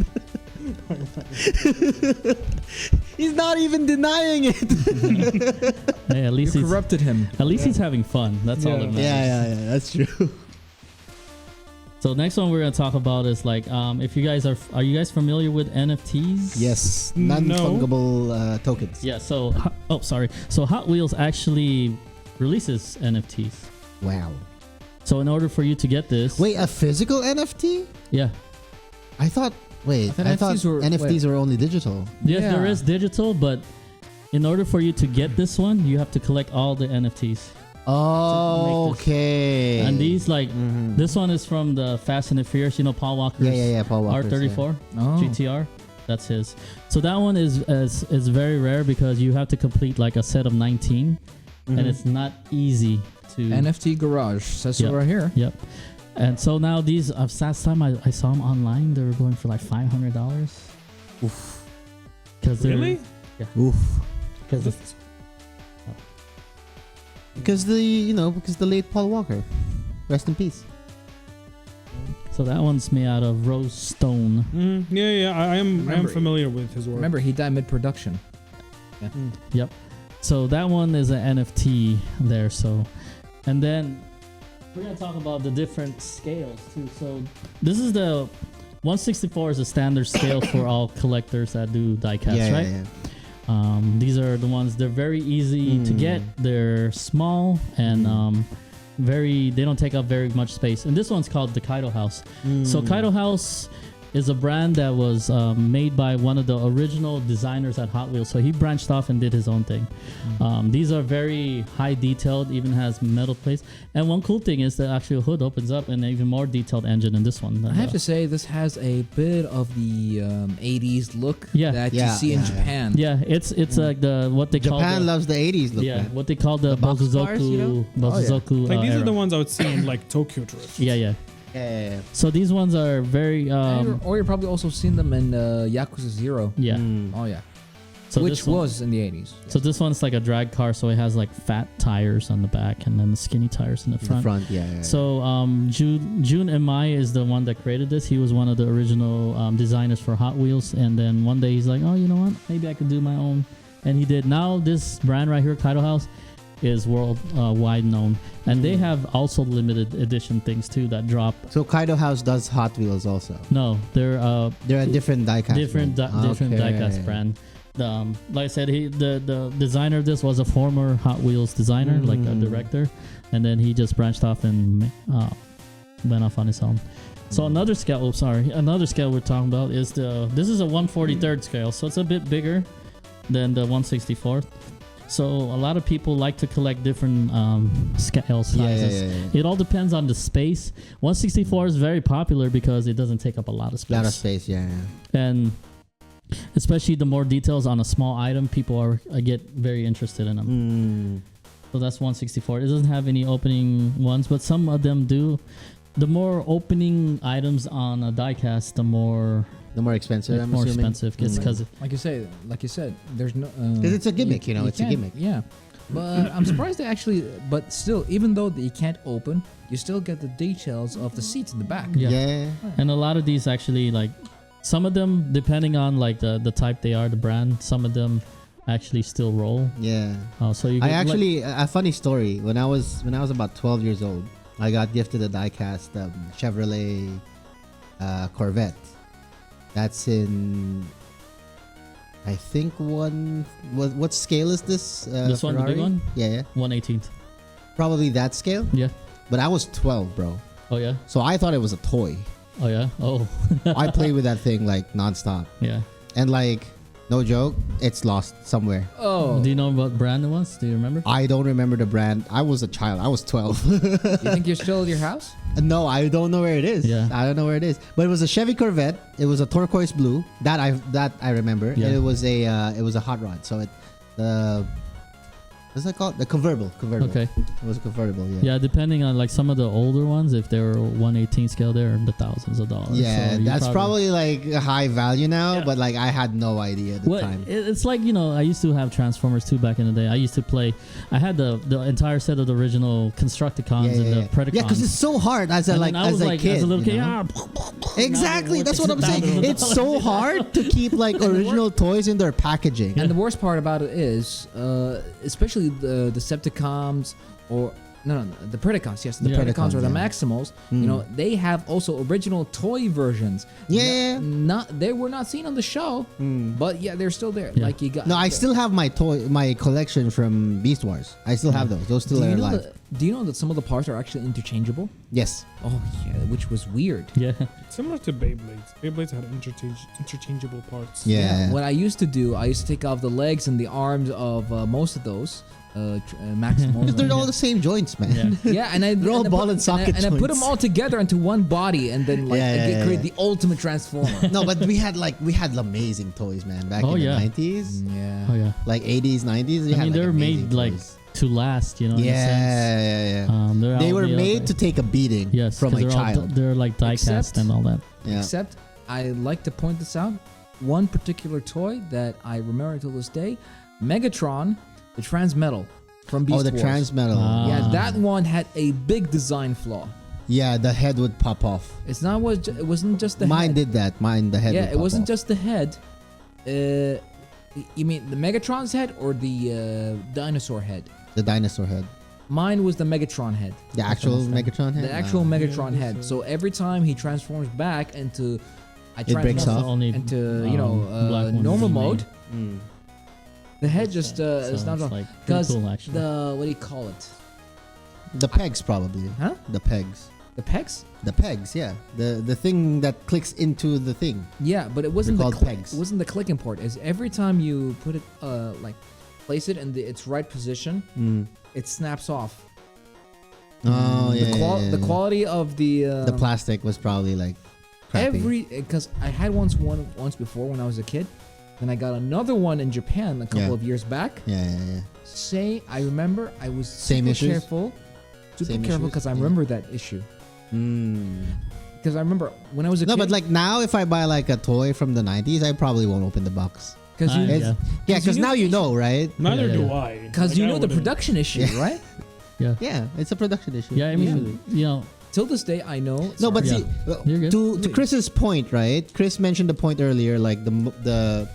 He's not even denying it. Hey, at least You corrupted him. he's having fun. That's all that Yeah. matters. Yeah, that's true. So next one we're gonna talk about is like if you guys are you guys familiar with NFTs? Yes, No. non-fungible tokens. Yeah. So So Hot Wheels actually releases NFTs. Wow. So in order for you to get this, Wait, a physical NFT? yeah, I thought. Wait, thought I thought NFTs were- NFTs were only digital. yes, there Yeah. is digital, but in order for you to get this one, you have to collect all the NFTs. Oh, make this. okay. And these, like, Mhm. this one is from the Fast and the Furious. You know, Paul Walker's Yeah. Paul Walker's, R34 Oh. GTR. That's his. So that one is very rare because you have to complete like a set of 19, Mhm. and it's not easy to. NFT Garage says so Yep. right here. Yep. And so now these, last time I saw them online, they were going for like $500. Oof. Because they're Really? Oof. because it's Because the late Paul Walker, rest in peace. so that one's made out of rose stone. Yeah. I am Remember- familiar with his work. Remember, he died mid-production. Yep. So that one is an NFT there. So, and then we're gonna talk about the different scales too. So this is the 164 is a standard scale for all collectors that do diecast, right? Yeah. These are the ones. They're very easy to get. They're small and they don't take up very much space. And this one's called the Kaido House. So Kaido House is a brand that was made by one of the original designers at Hot Wheels. So he branched off and did his own thing. These are very high detailed, even has metal plates. And one cool thing is that actually a hood opens up and an even more detailed engine in this one. I have to say, this has a bit of the 80s look that you see in Japan. Yeah, it's like what they call Japan loves the 80s look. yeah, man. what they call the boxcars, you know? Bozuzoku Like these are era. the ones I would see in like Tokyo Drift. Yeah. Yeah. So these ones are very or you're probably also seen them in Yakuza 0. yeah. Oh, yeah. So Which this one- was in the 80s. So this one's like a drag car, so it has like fat tires on the back and then the skinny tires in the front. Yeah. So Jun Imai is the one that created this. He was one of the original designers for Hot Wheels, and then one day he's like, oh, you know what? Maybe I could do my own, and he did. Now this brand right here, Kaido House, is worldwide known, and they have also limited edition things too that drop. So Kaido House does Hot Wheels also. No, they're They're a different diecast. different diecast brand. Like I said, the designer of this was a former Hot Wheels designer, like a director, and then he just branched off and went off on his own. So another scale we're talking about is this is a 1/43 scale, so it's a bit bigger than the 1/64. So a lot of people like to collect different scale sizes. Yeah. It all depends on the space. 1/64 is very popular because it doesn't take up a lot of space. A lot of space, yeah. And especially the more details on a small item, people get very interested in them. So that's 1/64. It doesn't have any opening ones, but some of them do. The more opening items on a diecast, the more expensive. it's I'm more assuming. expensive because Like you said, there's no... Because it's a gimmick, it's a gimmick. Yeah. But I'm surprised they actually... But still, even though you can't open, you still get the details of the seats in the back. Yeah. And a lot of these actually, like, some of them, depending on like the type they are, the brand, some of them actually still roll. Yeah. So you I get, actually a funny story. When I was about 12 years old, I got gifted a diecast Chevrolet Corvette. That's in, I think what scale is this? This one, the big Ferrari? one? Yeah. 1/18. Probably that scale. Yeah. But I was 12, bro. Oh yeah. So I thought it was a toy. Oh yeah. Oh. I played with that thing like nonstop. Yeah. And like, no joke, it's lost somewhere. Oh. Do you know what brand it was? Do you remember? I don't remember the brand. I was a child. I was 12. You think you're still at your house? No, I don't know where it is. Yeah. I don't know where it is. But it was a Chevy Corvette. It was a turquoise blue. That I remember. Yeah. And it was a hot rod. So what's that called? The convertible. Okay. It was a convertible. Yeah. Yeah, depending on like some of the older ones, if they were 1/18 scale, they're in the thousands of dollars. Yeah, So you that's probably like a high value now. Yeah. But like I had no idea at the Well, time. it's like, I used to have Transformers too back in the day. I used to play. I had the entire set of the original Constructicons and the Predacons. Yeah, because it's so hard as a And like then I was as a like, kid. as a little you kid, know? Exactly, Now that's what I'm saying. $6,000. It's so hard to keep like original toys in their packaging. And the worst part about it is, especially the Decepticons or No, the Predacons. Yes, the Yeah. Predacons or the yeah. Maximals. You know, they have also original toy versions. Yeah. They were not seen on the show, but yeah, they're still there. Yeah. Like you got. No, I still have my collection from Beast Wars. I still have those. Those still Do are you know alive. do you know that some of the parts are actually interchangeable? Yes. Oh yeah, which was weird. Yeah. Similar to Beyblades. Beyblades had interchangeable parts. Yeah. What I used to do, I used to take off the legs and the arms of most of those Maximals. Because they're all the same joints, man. Yeah. Yeah, and I They're all and I ball put- and socket and I put them joints. all together into one body, and then like create the ultimate transformer. No, but we had amazing toys, man, back Oh, in yeah. the 90s. Yeah. Oh yeah. Like 80s, 90s. We I had, mean, they're amazing made like toys. to last, you know. In a sense. Yeah. They're They out were there, made like- to take a beating yes, from 'cause a they're all child. they're like diecast Except- and all that. Yeah. Except, I like to point this out. One particular toy that I remember till this day, Megatron, the Transmetal from Beast Oh, the Wars. Transmetal. Yeah, that one had a big design flaw. Yeah, the head would pop off. It's not what it wasn't just the Mine head. did that. Mine, the head would Yeah, pop it wasn't off. just the head. You mean the Megatron's head or the dinosaur head? The dinosaur head. Mine was the Megatron head. The actual Megatron head? The actual Ah. Megatron Yeah, head. that's So every time he transforms back into, I It breaks transform off. Only, into black one normal remade. mode. Mm. The head just So is not it's wrong. like pretty 'Cause cool actually. The what do you call it? The pegs, probably. Huh? The pegs. The pegs? The pegs, yeah. The thing that clicks into the thing. Yeah, but it wasn't They're the called pegs. it wasn't the clicking part. Is every time you put it like place it in its right position, it snaps off. Oh, yeah. The quality of The plastic was probably like crappy. because I had once before when I was a kid, then I got another one in Japan a couple Yeah. of years back. Yeah. I remember I was Same super issues? careful, Same careful issues? because I Yeah. remember that issue. Because I remember when I was a No, kid. but like now, if I buy like a toy from the 90s, I probably won't open the box. because you, Yeah. Yeah, 'Cause because you know now the you issue. know, right? Neither Yeah, do yeah. I. because Like, you I know the wouldn't- production issue, Yeah. right? Yeah, it's a production issue. Yeah, I mean, you know, Till this day, I know. No, but Yeah. see, You're good. to Chris's point, right? Chris mentioned the point earlier, like the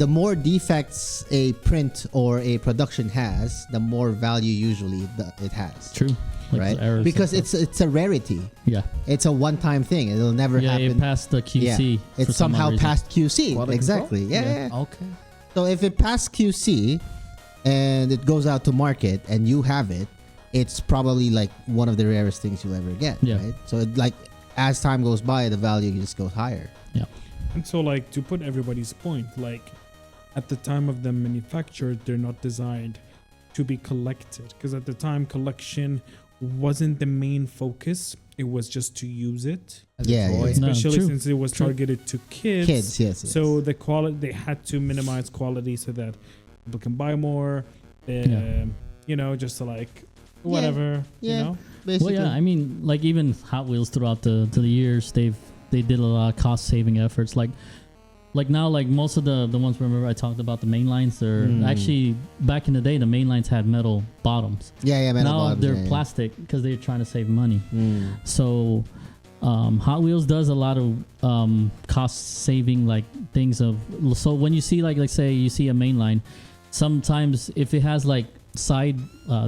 more defects a print or a production has, the more value usually it has, true. Like right? the errors Because and stuff. it's a rarity. yeah, It's a one-time thing. It'll never yeah, happen. it passed the QC. for It's some somehow reason. passed QC. Quality Exactly. control? Yeah. Okay. So if it passed QC and it goes out to market and you have it, it's probably like one of the rarest things you'll ever get. Yeah. Right. So like as time goes by, the value just goes higher. And so, like, to put everybody's point, like, at the time of them manufactured, they're not designed to be collected. Because at the time, collection wasn't the main focus. It was just to use it. As a Yeah, toy. yeah. No, Especially true. since it was True. targeted to kids. Kids, yes. So the quality, they had to minimize quality so that people can buy more. Yeah. You know, just to like, whatever, Yeah. you know? basically. Well, yeah, I mean, like even Hot Wheels throughout the years, they did a lot of cost saving efforts. Like now, like most of the ones, remember I talked about the main lines. They're actually back in the day, the main lines had metal bottoms. yeah, metal Now bottoms, they're yeah, yeah. plastic because they're trying to save money. Mm. So Hot Wheels does a lot of cost saving like things of. So when you see like let's say you see a main line, sometimes if it has like side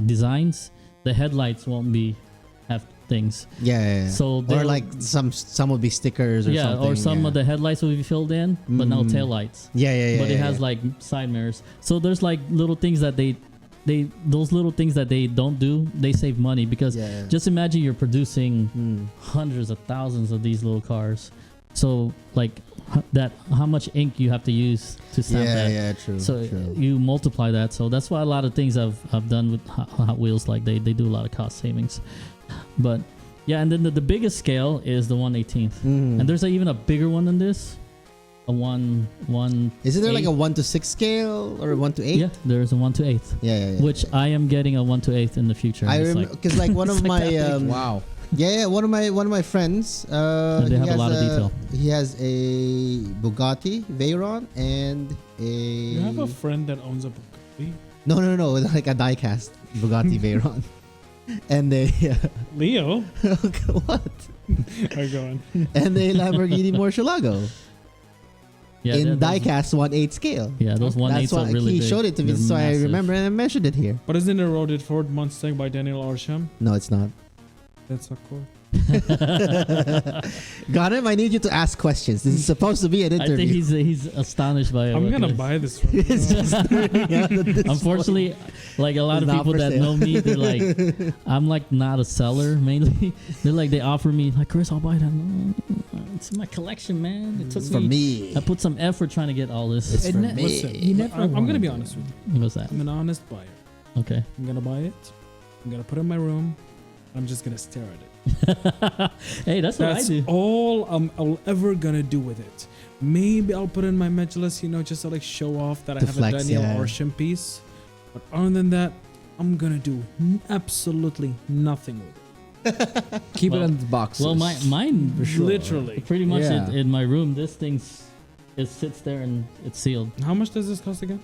designs, the headlights won't have things. Yeah. So or they'll- like some would be stickers or yeah, something. or some of the headlights will be filled in, but no tail lights. Yeah. But it has like side mirrors. So there's like little things that those little things that they don't do, they save money because Yeah. just imagine you're producing hundreds of thousands of these little cars. So like how much ink you have to use to stamp that. Yeah, true. So true. you multiply that. So that's why a lot of things I've done with Hot Wheels, like they do a lot of cost savings. But yeah, and then the biggest scale is the 1/18th, and there's even a bigger one than this, a one. Isn't there like a 8. 1 to 6 scale or a 1 to 8? Yeah, there's a 1/8, Yeah. which I am getting a 1/8 in the future. I It's remember like- because like one of it's like my that big. Wow. one of my friends And they he have a has lot of detail. He has a Bugatti Veyron and You have a a friend that owns a Bugatti. no like a diecast Bugatti Veyron. And they Leo. what? Are going. And a Lamborghini Murcielago. Yeah, in those- diecast 1/8 scale. Yeah, those 1/8 That's why are really he big. showed it to me, They're so I massive. remember and I mentioned it here. But isn't it Roaded Ford Mustang by Daniel Arsham? No, it's not. That's not cool. Ghanem, I need you to ask questions. This is supposed to be an I think interview. he's astonished by it. I'm Look gonna at this. buy this from It's you. just turning out at this Unfortunately, like a lot It's of not people for that sale. know me, they're like, I'm like not a seller mainly. They're like, they offer me like, Chris, I'll buy that. No, it's in my collection, man. It took It's for me. I put some effort trying to get all this. It's for Isn't it- me. Listen, You never I'm gonna wanted be to. honest with you. What's that? I'm an honest buyer. Okay. I'm gonna buy it. I'm gonna put it in my room. I'm just gonna stare at it. Hey, that's what That's I do. all I'm ever gonna do with it. Maybe I'll put it in my Majlis, just to like show off that I To have flex, a Daniel yeah. Arsham piece. But other than that, I'm gonna do absolutely nothing with it. Keep Well- it in the box. Well, mine For sure. Literally. pretty much Yeah. in my room. This it sits there and it's sealed. How much does this cost again?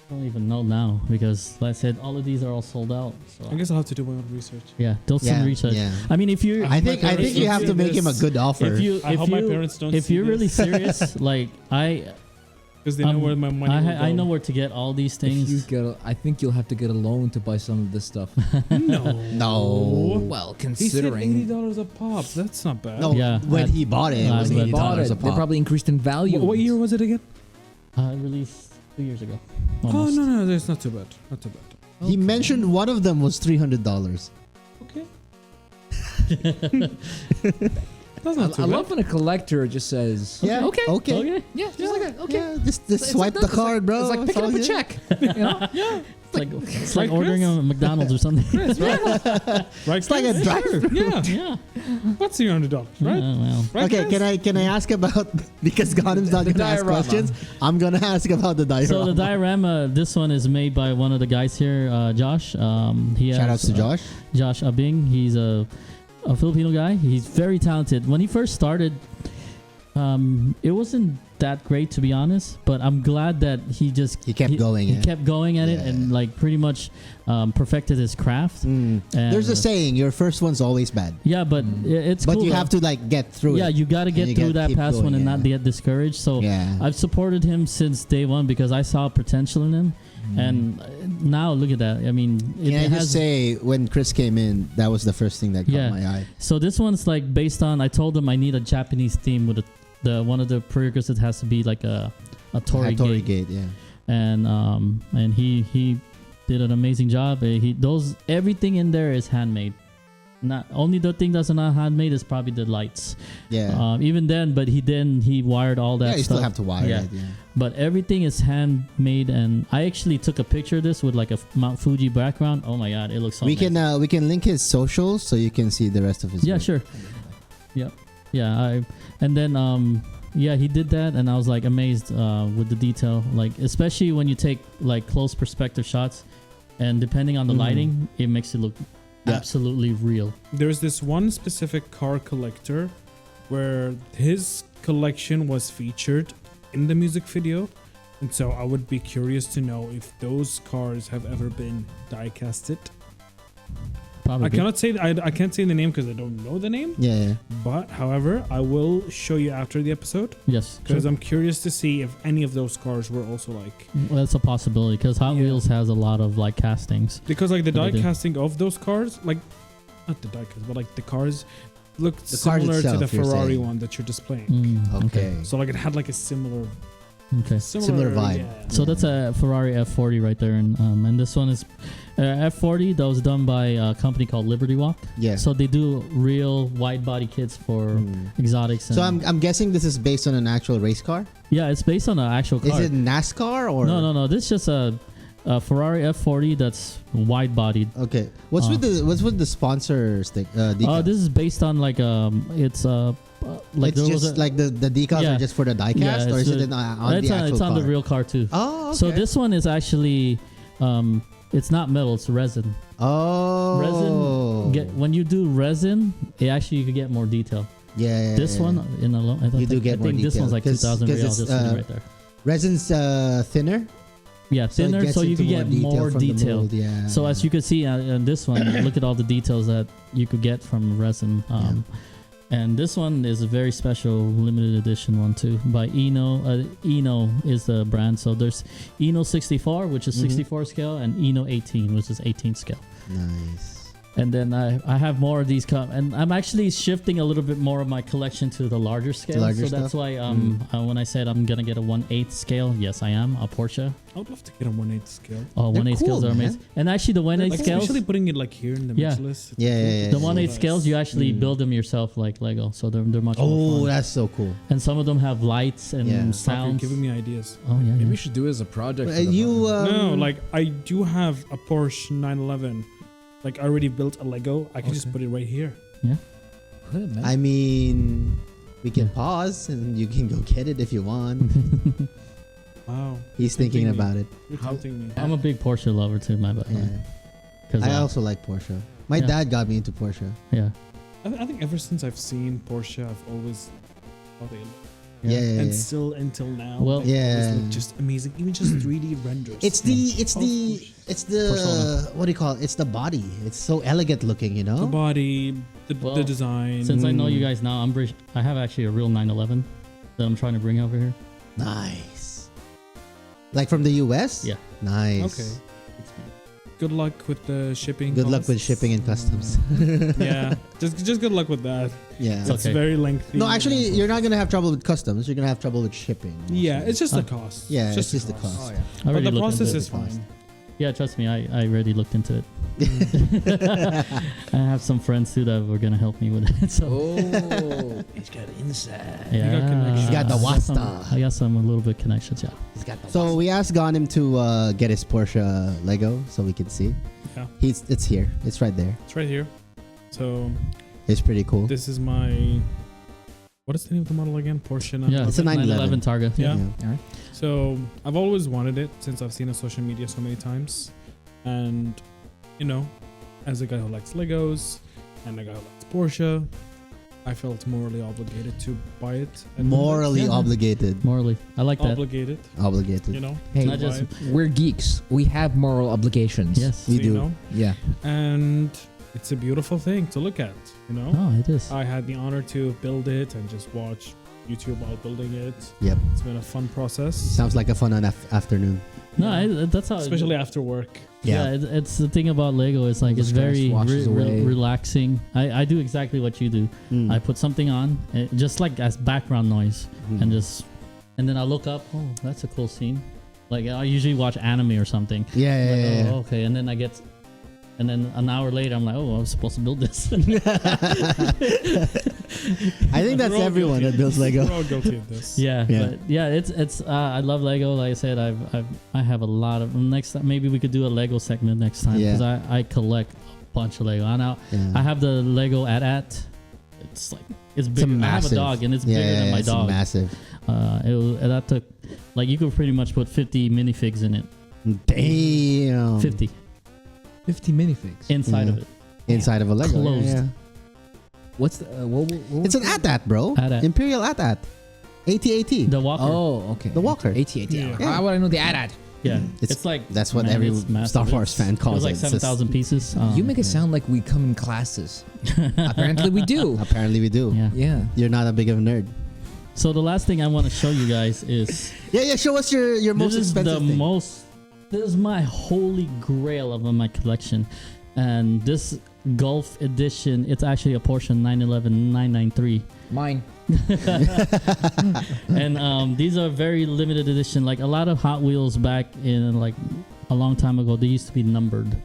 I don't even know now because, like I said, all of these are all sold out. So I guess I'll have to do my own research. yeah, do some research. Yeah. I mean, if you're, I think parents you don't have see to make him a this. good offer. I hope my parents don't if see you're really this. serious, like Because they know where my money will go. I know where to get all these If you things. get, I think you'll have to get a loan to buy some of this stuff. No. No. Well, He said considering $80 a pop. That's not bad. No, Yeah, when he bought it, it was when they he bought $80 it, a they pop. probably increased in value. What year was it again? I released 2 years ago. Oh, Almost. no, that's not too bad. Not too bad. He mentioned one of them was $300. Okay. That's not too I bad. love when a collector just says, Yeah. okay, Okay. yeah, just like that, okay. Yeah, just It's swipe like the that. card, bro. It's like picking up a check. You know? Yeah. It's like Right, ordering Chris? a McDonald's or something. Right? It's like a Chris? drive. Yeah. Yeah. What's $300, right? Well. Right, Okay, Chris? can I ask about, because Ghanem's not The gonna ask diorama. questions, I'm gonna ask about the diorama. So the diorama, this one is made by one of the guys here, Josh. He Shout has, outs to Josh. Josh Abing. He's a Filipino guy. He's very talented. When he first started, it wasn't that great, to be honest, but I'm glad that he kept going, He yeah. kept going at it Yeah. and like pretty much perfected his craft. Mm. And, There's a saying, your first one's always bad. Yeah, but it's But cool. you though. have to like get through Yeah, it. you got to And get you through gotta that keep past going, one and yeah. not get discouraged. So Yeah. I've supported him since day one because I saw potential in him. And now look at that. I mean, it Can I has just say, when Chris came in, that was the first thing that caught Yeah. my eye. So this one's like based on. I told him I need a Japanese theme with the one of the prerequisites has to be like a Torii Torii gate. Gate, yeah. And he did an amazing job. Everything in there is handmade. Not only the thing that's not handmade is probably the lights. Yeah. Even then, but he wired all that Yeah, you stuff. still have to wire Yeah. it, yeah. But everything is handmade, and I actually took a picture of this with like a Mount Fuji background. Oh my god, it looks so We nice. can link his socials so you can see the rest of his Yeah, work. sure. Yeah. And then he did that, and I was like amazed with the detail, like especially when you take like close perspective shots, and depending on the lighting, it makes it look absolutely real. There's this one specific car collector where his collection was featured in the music video. And so I would be curious to know if those cars have ever been die-casted. Probably. I can't say the name because I don't know the name. Yeah. But however, I will show you after the episode Yes. because Sure. I'm curious to see if any of those cars were also like, Well, that's a possibility because Hot Yeah. Wheels has a lot of like castings. because like the What they die do. casting of those cars, like not the die cast, but like the cars looked The cars similar to the itself, you're Ferrari saying. one that you're displaying. Okay. So like it had like a similar Similar vibe. Yeah. So that's a Ferrari F40 right there, and this one is F40 that was done by a company called Liberty Walk. Yeah. So they do real wide body kits for exotics. And So I'm guessing this is based on an actual race car. yeah, it's based on an actual car. Is it NASCAR or No. This is just a Ferrari F40 that's wide bodied. Okay. What's with the sponsor stick? Decal? This is based on like it's like it's there was just a, like the decals Yeah. are just for the diecast, or is it on the actual it's on car? the real car too. Oh, okay. So this one is actually it's not metal, it's resin. Oh. Resin. When you do resin, you could get more detail. Yeah. This one in alone, I You do get more think this detail, one's like 'cause- 2,000 'cause real it's, just sitting right there. resin's thinner. Yeah, So it thinner, gets so you into can get more from the detail. mold, yeah. So as you can see in this one, look at all the details that you could get from resin. And this one is a very special limited edition one too by Eno. Eno is the brand. So there's Eno 64, which is 64 scale, and Eno 18, which is 18 scale. Nice. And then I have more of these and I'm actually shifting a little bit more of my collection to the larger scale. So that's why when I said I'm gonna get a 1/8 scale, yes I am a Porsche. I would love to get a 1/8 scale. Oh, 1/8 scales are amazing. And actually the 1/8 Like scales, especially putting it like here in the mix list. Yeah. the 1/8 scales, you actually build them yourself like Lego, so they're much more Oh, fun. that's so cool. And some of them have lights and You're sounds. giving me ideas. Oh yeah. Maybe we should do it as a project. for the You No, like I do have a Porsche 911. Like I already built a Lego. I can just put it right here. Good, man. I mean, we can pause and you can go get it if you want. Wow. He's thinking Tempting me. about it. You're tempting me. I'm a big Porsche lover too, my bad. Yeah. Cause I also like Porsche. My dad got me into Porsche. yeah. I think ever since I've seen Porsche, I've always thought they Yeah. and still until now. Well- they always Yeah. look just amazing. Even just 3D renders. It's the Persona. what do you call it? It's the body. It's so elegant looking, you know? the body, the Well, design. Since I know you guys now, I have actually a real 911 that I'm trying to bring over here. Nice. Like from the US? Yeah. Nice. Okay. Good luck with the shipping. Good luck with costs. shipping and customs. Yeah, just good luck with that. Yeah. It's okay. very lengthy. No, actually, you're not gonna have trouble with customs. You're gonna have trouble with shipping. Yeah, mostly. it's just the cost. Yeah, it's just the cost. Oh, yeah. I But already the looked process into is it. fine. Yeah, trust me, I already looked into it. I have some friends too that were gonna help me with it. So Oh, he's got inside. yeah, got connections. He's got the I got some- wasta. I got some a little bit connections. Yeah. So we asked Ghanem to get his Porsche Lego so we can see. Yeah, It's here. It's right there. it's right here. So It's pretty cool. this is my. What is the name of the model again? Porsche 911. Yeah, It's a 911 Targa. Yeah. All right. So I've always wanted it since I've seen it on social media so many times, and you know, as a guy who likes Legos and a guy who likes Porsche, I felt morally obligated to buy it. And Morally Yeah. obligated. Morally, I like that. obligated, Obligated. you know. Hey, to not just- buy it. we're geeks. We have moral obligations. Yes. We So, do. you know, Yeah. and it's a beautiful thing to look at. You know, Oh, it is. I had the honor to build it and just watch YouTube while building it. Yep. It's been a fun process, Sounds like a fun afternoon. No, that's how. especially after work. Yeah, it's the thing about Lego. It's like The it's stress very washes away. relaxing. I do exactly what you do. Mm. I put something on, just like as background noise, Mm. and then I look up. Oh, that's a cool scene. Like I usually watch anime or something. Yeah, Like, yeah, yeah. oh, okay, and then and then an hour later, I'm like, oh, I was supposed to build this. I think that's We're all everyone guilty. that builds Lego. We're all guilty of this. yeah, Yeah. but yeah, it's. I love Lego. Like I said, I have a lot of. Next time, maybe we could do a Lego segment next time Yeah. because I collect a bunch of Lego. Yeah. I have the Lego AT-AT. It's like it's bigger. I have a dog and it's bigger than my it's dog. massive. That took like you could pretty much put 50 minifigs in it. Damn. 50 50 minifigs. inside Yeah. of it. Inside of a Lego. Closed. Yeah. What's the what It's an AT-AT, bro. AT-AT. Imperial AT-AT. AT-AT. The walker. Oh, okay. The walker. 88. Yeah. How would I know the AT-AT? Yeah, It's- it's like That's what man, every it's massive. Star Wars fan It calls was like it. It's just- 7,000 pieces. You make it sound like we come in classes. Apparently we do. Apparently we do. Yeah. Yeah. You're not a big of a nerd. So the last thing I want to show you guys is Yeah. Show us your most this is expensive the thing. most. This is my holy grail of my collection, and this Golf edition. It's actually a Porsche 911 993. Mine. And these are very limited edition. Like a lot of Hot Wheels back in like a long time ago, they used to be numbered.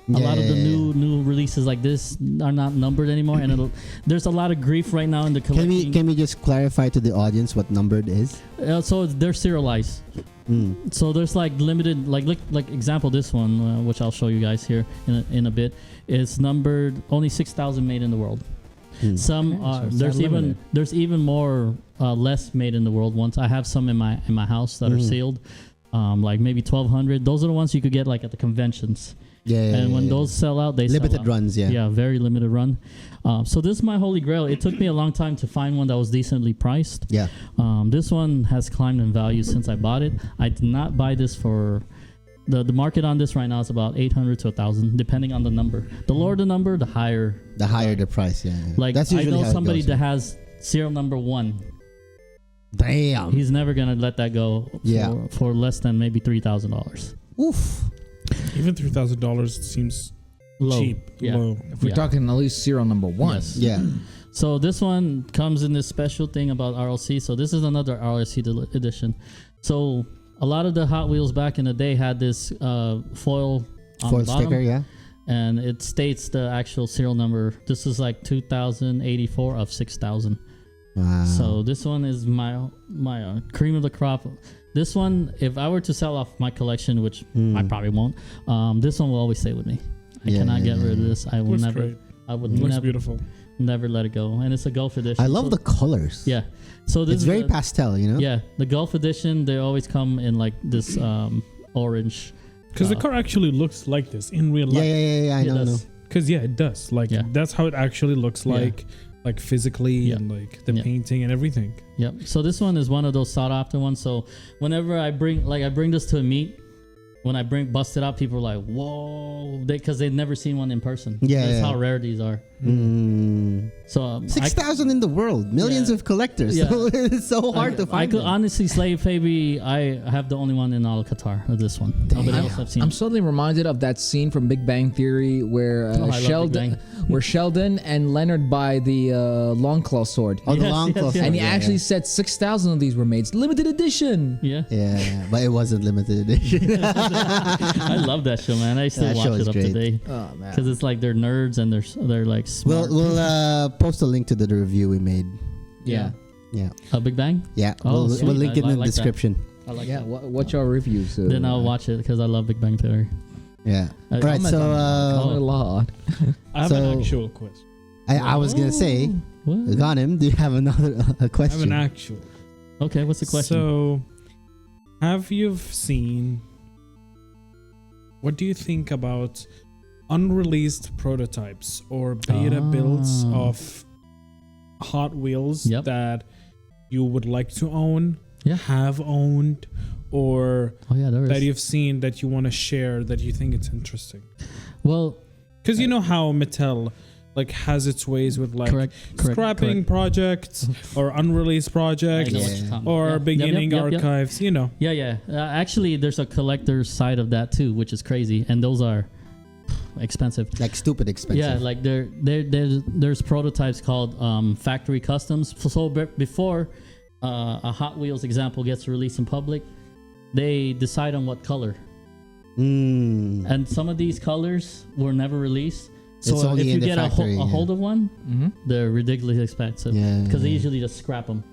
A lot of the new releases like this are not numbered anymore, and there's a lot of grief right now in the collecting. Can we just clarify to the audience what numbered is? So they're serialized. Mm. So there's like limited, like example, this one, which I'll show you guys here in a bit, is numbered only 6,000 made in the world. Mm. Some Okay, so it's there's not even limited. there's even more less made in the world ones. I have some in my house that are sealed, like maybe 1,200. Those are the ones you could get like at the conventions. Yeah. And when those sell out, they limited sell out. runs, yeah. Yeah, very limited run. So this is my holy grail. It took me a long time to find one that was decently priced. Yeah. This one has climbed in value since I bought it. I did not buy this for the market on this right now is about 800 to 1,000, depending on the number. The lower the number, the higher the price. Yeah, like that's I usually know how it somebody goes, that has serial number 1. Damn. He's never gonna let that go for less than maybe $3,000. Oof. Even $3,000 seems Low. cheap. Yeah. Low. If we're talking at least serial number 1. Yes. Yeah. So this one comes in this special thing about RLC. So this is another RLC edition. So a lot of the Hot Wheels back in the day had this foil on Foil the bottom, sticker, yeah. and it states the actual serial number. This is like 2084 of 6,000. Wow. So this one is my cream of the crop. This one, if I were to sell off my collection, which I probably won't, this one will always stay with me. I cannot get rid of this. I will Looks never. great. I would Looks never, beautiful. never let it go. And it's a Gulf edition. I love so, the colors. Yeah. So this It's is very a- pastel, you know? Yeah, the Gulf edition, they always come in like this orange. Because the car actually looks like this in real Yeah, life. I know, I know. Because it does. Like Yeah. that's how it actually looks like physically Yeah. and like the Yeah. painting and everything. Yep. So this one is one of those sought after ones. So whenever I bring this to a meet, when I bust it out, people are like, "Whoa!" Because they've never seen one in person. Yeah, That's yeah. how rare these are. So 6,000 in the world, millions Yeah. of collectors. Yeah. So it's so hard to find. I could them. honestly say, maybe I have the only one in all of Qatar of this one. Nobody else I've seen. I'm suddenly reminded of that scene from Big Bang Theory where I love Big Sheldon, Bang. Sheldon and Leonard buy the long claw sword, Oh, the Yes, long yes, cloth. yes. and he yeah, actually said 6,000 of these were made, limited edition. Yeah. Yeah, but it wasn't limited edition. I love that show, man. I still That show watch is it up great. today Oh man, because it's like they're nerds and they're like smart. we'll post a link to the review we made. yeah, Yeah, Big Bang. yeah. Oh, we'll sweet. link it I in the like that. description. I like yeah. that. What's your reviews? Then I'll watch it because I love Big Bang Theory. Yeah. I- All right. Comment So comment a lot. I have an actual question. I was gonna say, What? Ghanem, do you have another a I have an question? actual. Okay, what's the question? So, have you seen? What do you think about unreleased prototypes or beta builds of Hot Wheels Yep. that you would like to own, Yeah. have owned, or Oh yeah, there that is. you've seen that you want to share that you think it's interesting? Well, Because you know how Mattel like has its ways with like correct. scrapping projects or unreleased I projects know what you're Yeah. talking or about. Yep, beginning yep, yep, yep. archives. You know. Yeah. Actually, there's a collector's side of that too, which is crazy, and those are expensive. Like stupid expensive. Yeah, like there's prototypes called factory customs. So before a Hot Wheels example gets released in public, they decide on what color, and some of these colors were never released. It's So only if you in the get factory, a hold of one, Mm-hmm. they're ridiculously expensive Yeah, because they yeah. usually just scrap them.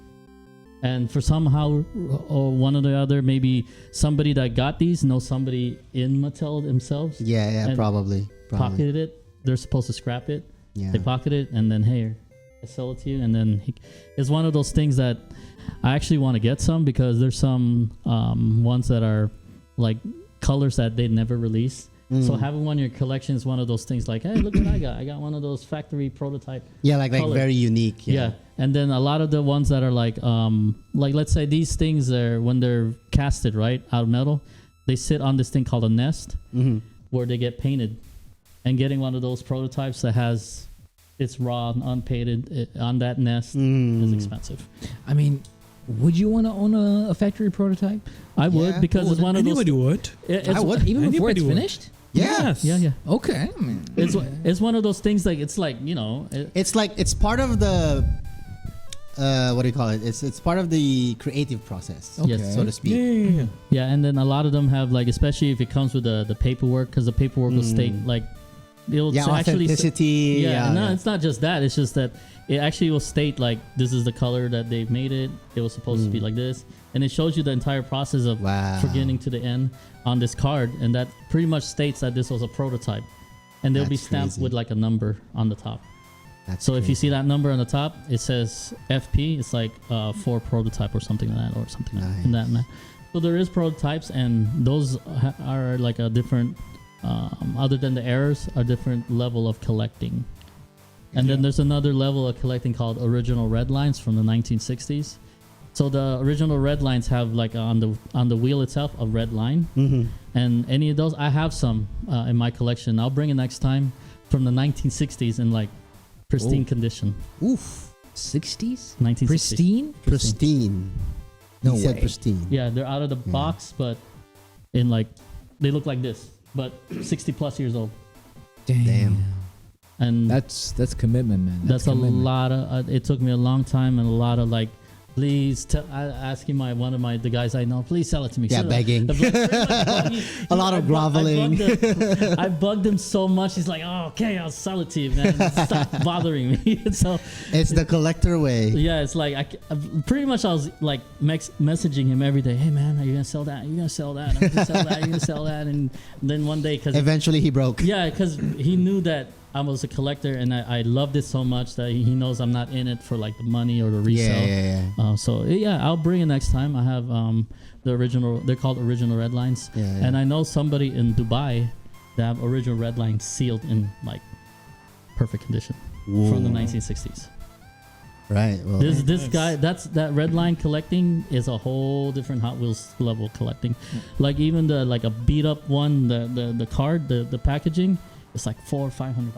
And for somehow or one or the other, maybe somebody that got these knows somebody in Mattel themselves Yeah, and probably. pocketed it. They're supposed to scrap it. Yeah. They pocket it and then here, I sell it to you. And then it's one of those things that I actually want to get some because there's some ones that are like colors that they never released. So having one in your collection is one of those things like, hey, look what I got. I got one of those factory prototype. Yeah, like color. very unique. Yeah. And then a lot of the ones that are like let's say these things are when they're casted, right, out of metal, they sit on this thing called a nest where they get painted. And getting one of those prototypes that has it's raw and unpainted on that nest is expensive. I mean, would you want to own a factory prototype? I would Yeah. because it's one of those. Anybody would. It's, I would. Even before it's Anybody would. finished? Yes. Yeah. Okay. I mean, It's one of those things like it's like It's like it's part of the what do you call it? It's part of the creative process, Yes. so to speak. Yeah. yeah, and then a lot of them have like especially if it comes with the paperwork because the paperwork will state like it'll Yeah, actually authenticity. Yeah, no, it's not just that. It's just that it actually will state like this is the color that they've made it. It was supposed to be like this, and it shows you the entire process of Wow. beginning to the end on this card, and that pretty much states that this was a prototype, and they'll be That's stamped crazy. with like a number on the top. That's So if you crazy. see that number on the top, it says FP. It's like for prototype or something like that, or something like Nice. in that man. So there is prototypes, and those are like a different, other than the errors, a different level of collecting. And then there's another level of collecting called original red lines from the 1960s. So the original red lines have like on the wheel itself a red line, and any of those I have some in my collection. I'll bring it next time from the 1960s in like pristine condition. Oof. 60s? 1960s. Pristine. No He said way. pristine. Yeah, they're out of the box, but in like they look like this, but 60 plus years old. Damn. And That's commitment, man. that's a commitment. lot of. It took me a long time and a lot of like. Please, asking one of the guys I know. Please sell it to me. Yeah, So begging. A lot of groveling. I bugged him so much. He's like, "Oh, okay, I'll sell it to you, man. Stop bothering me." So It's the collector way. yeah, it's like pretty much I was like messaging him every day. Hey, man, are you gonna sell that? Are you gonna sell that? I'm gonna sell that. You're gonna sell that. And then one day, because Eventually he broke. yeah, because he knew that I was a collector and I loved it so much that he knows I'm not in it for like the money or the resale. Yeah. So yeah, I'll bring it next time. I have the original. They're called original red lines. Yeah. And I know somebody in Dubai that have original red lines sealed in like perfect condition from the 1960s. Right. Well, This Nice. guy, that red line collecting is a whole different Hot Wheels level collecting. Like even the like a beat up one, the card, the packaging, it's like $400 or $500.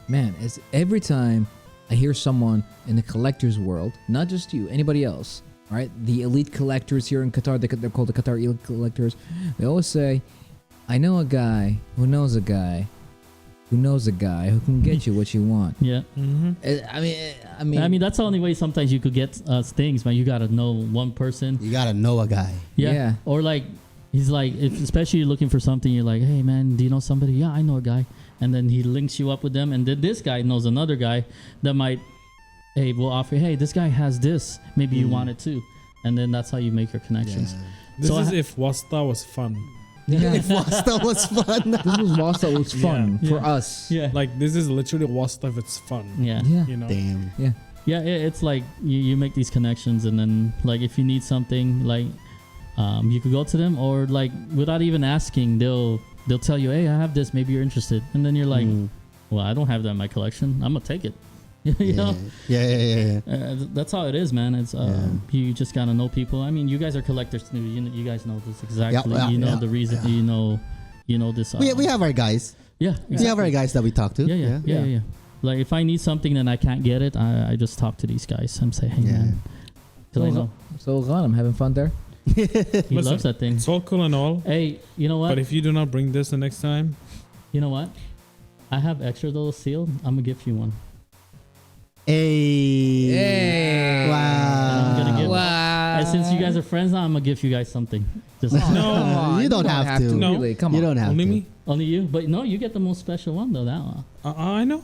Man, it's every time I hear someone in the collector's world, not just you, anybody else, right? The elite collectors here in Qatar, they're called the Qatar elite collectors. They always say, I know a guy who knows a guy who knows a guy who can get you what you want. Yeah. I mean, I mean, that's the only way sometimes you could get things, man. You gotta know one person. you gotta know a guy. Yeah. Or like, he's like, if especially you're looking for something, you're like, hey man, do you know somebody? Yeah, I know a guy. And then he links you up with them, and then this guy knows another guy that might, hey, we'll offer, hey, this guy has this. Maybe you want it too. And then that's how you make your connections. Yeah. This So is I- if Wasta was fun. yeah, If Wasta was fun. this was whilst it was fun Yeah. for us. Yeah. Like this is literally Wasta if it's fun. Yeah. Yeah. You know. Damn. Yeah. Yeah, it's like you make these connections, and then like if you need something, like you could go to them, or like without even asking, they'll tell you, hey, I have this, maybe you're interested, and then you're like, well, I don't have that in my collection, I'm gonna take it. you know, Yeah. that's how it is, man. It's you just gotta know people. I mean, you guys are collectors too. You guys know this exactly. Yeah, you know yeah, the reason. yeah. You know this. We have our guys. yeah. We have Exactly. our guys that we talk to. Yeah. Like if I need something and I can't get it, I just talk to these guys and say, hey Yeah. man, because I know So Ghan, I'm having fun there. he Listen, loves that thing. It's all cool and all, Hey, you know what? but if you do not bring this the next time, You know what? I have extra those sealed. I'm gonna give you one. Hey. Hey. Wow. I'm gonna give- Wow. And since you guys are friends now, I'm gonna give you guys something. Just No. Come on, You don't have to. No. Really, come You on. don't have only to. me. only you, but no, you get the most special one though. That one. I know.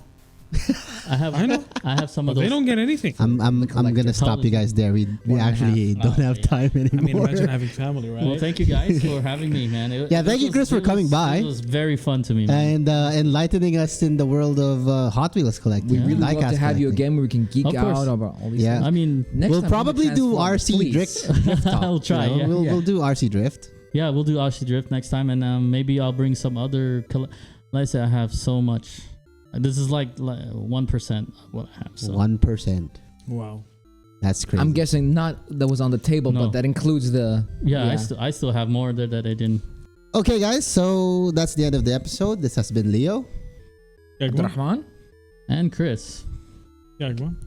I have. I know. I have some But of those. they don't get anything. I'm gonna stop you guys there. We One and a actually half. don't Oh, have yeah. time I anymore. mean, imagine having family, right? Well, thank you guys for having me, man. Yeah, thank you, Chris, for coming by. It was very fun to me, man. and enlightening us in the world of Hot Wheels collecting. We Yeah. really love Diecast to have you collecting. again where we can geek Of course. out about all these Yeah. things. I mean, Next We'll time, probably do transform, RC please. drift talk. I'll try, You know? yeah. We'll do RC drift. yeah, we'll do Aussie Drift next time, and maybe I'll bring some other. Like I said, I have so much. This is like 1% of what I have. So. 1%. Wow. That's crazy. I'm guessing not that was on the table, No. but that includes the. Yeah, I still have more there that I didn't. Okay, guys. So that's the end of the episode. This has been Leo. Yeah, go on. Abdurrahman. And Chris. Yeah, go on.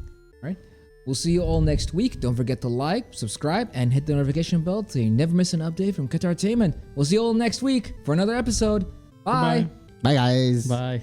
We'll see you all next week. Don't forget to like, subscribe, and hit the notification bell so you never miss an update from Qatartainment. We'll see you all next week for another episode. Bye. Goodbye. Bye, guys. Bye.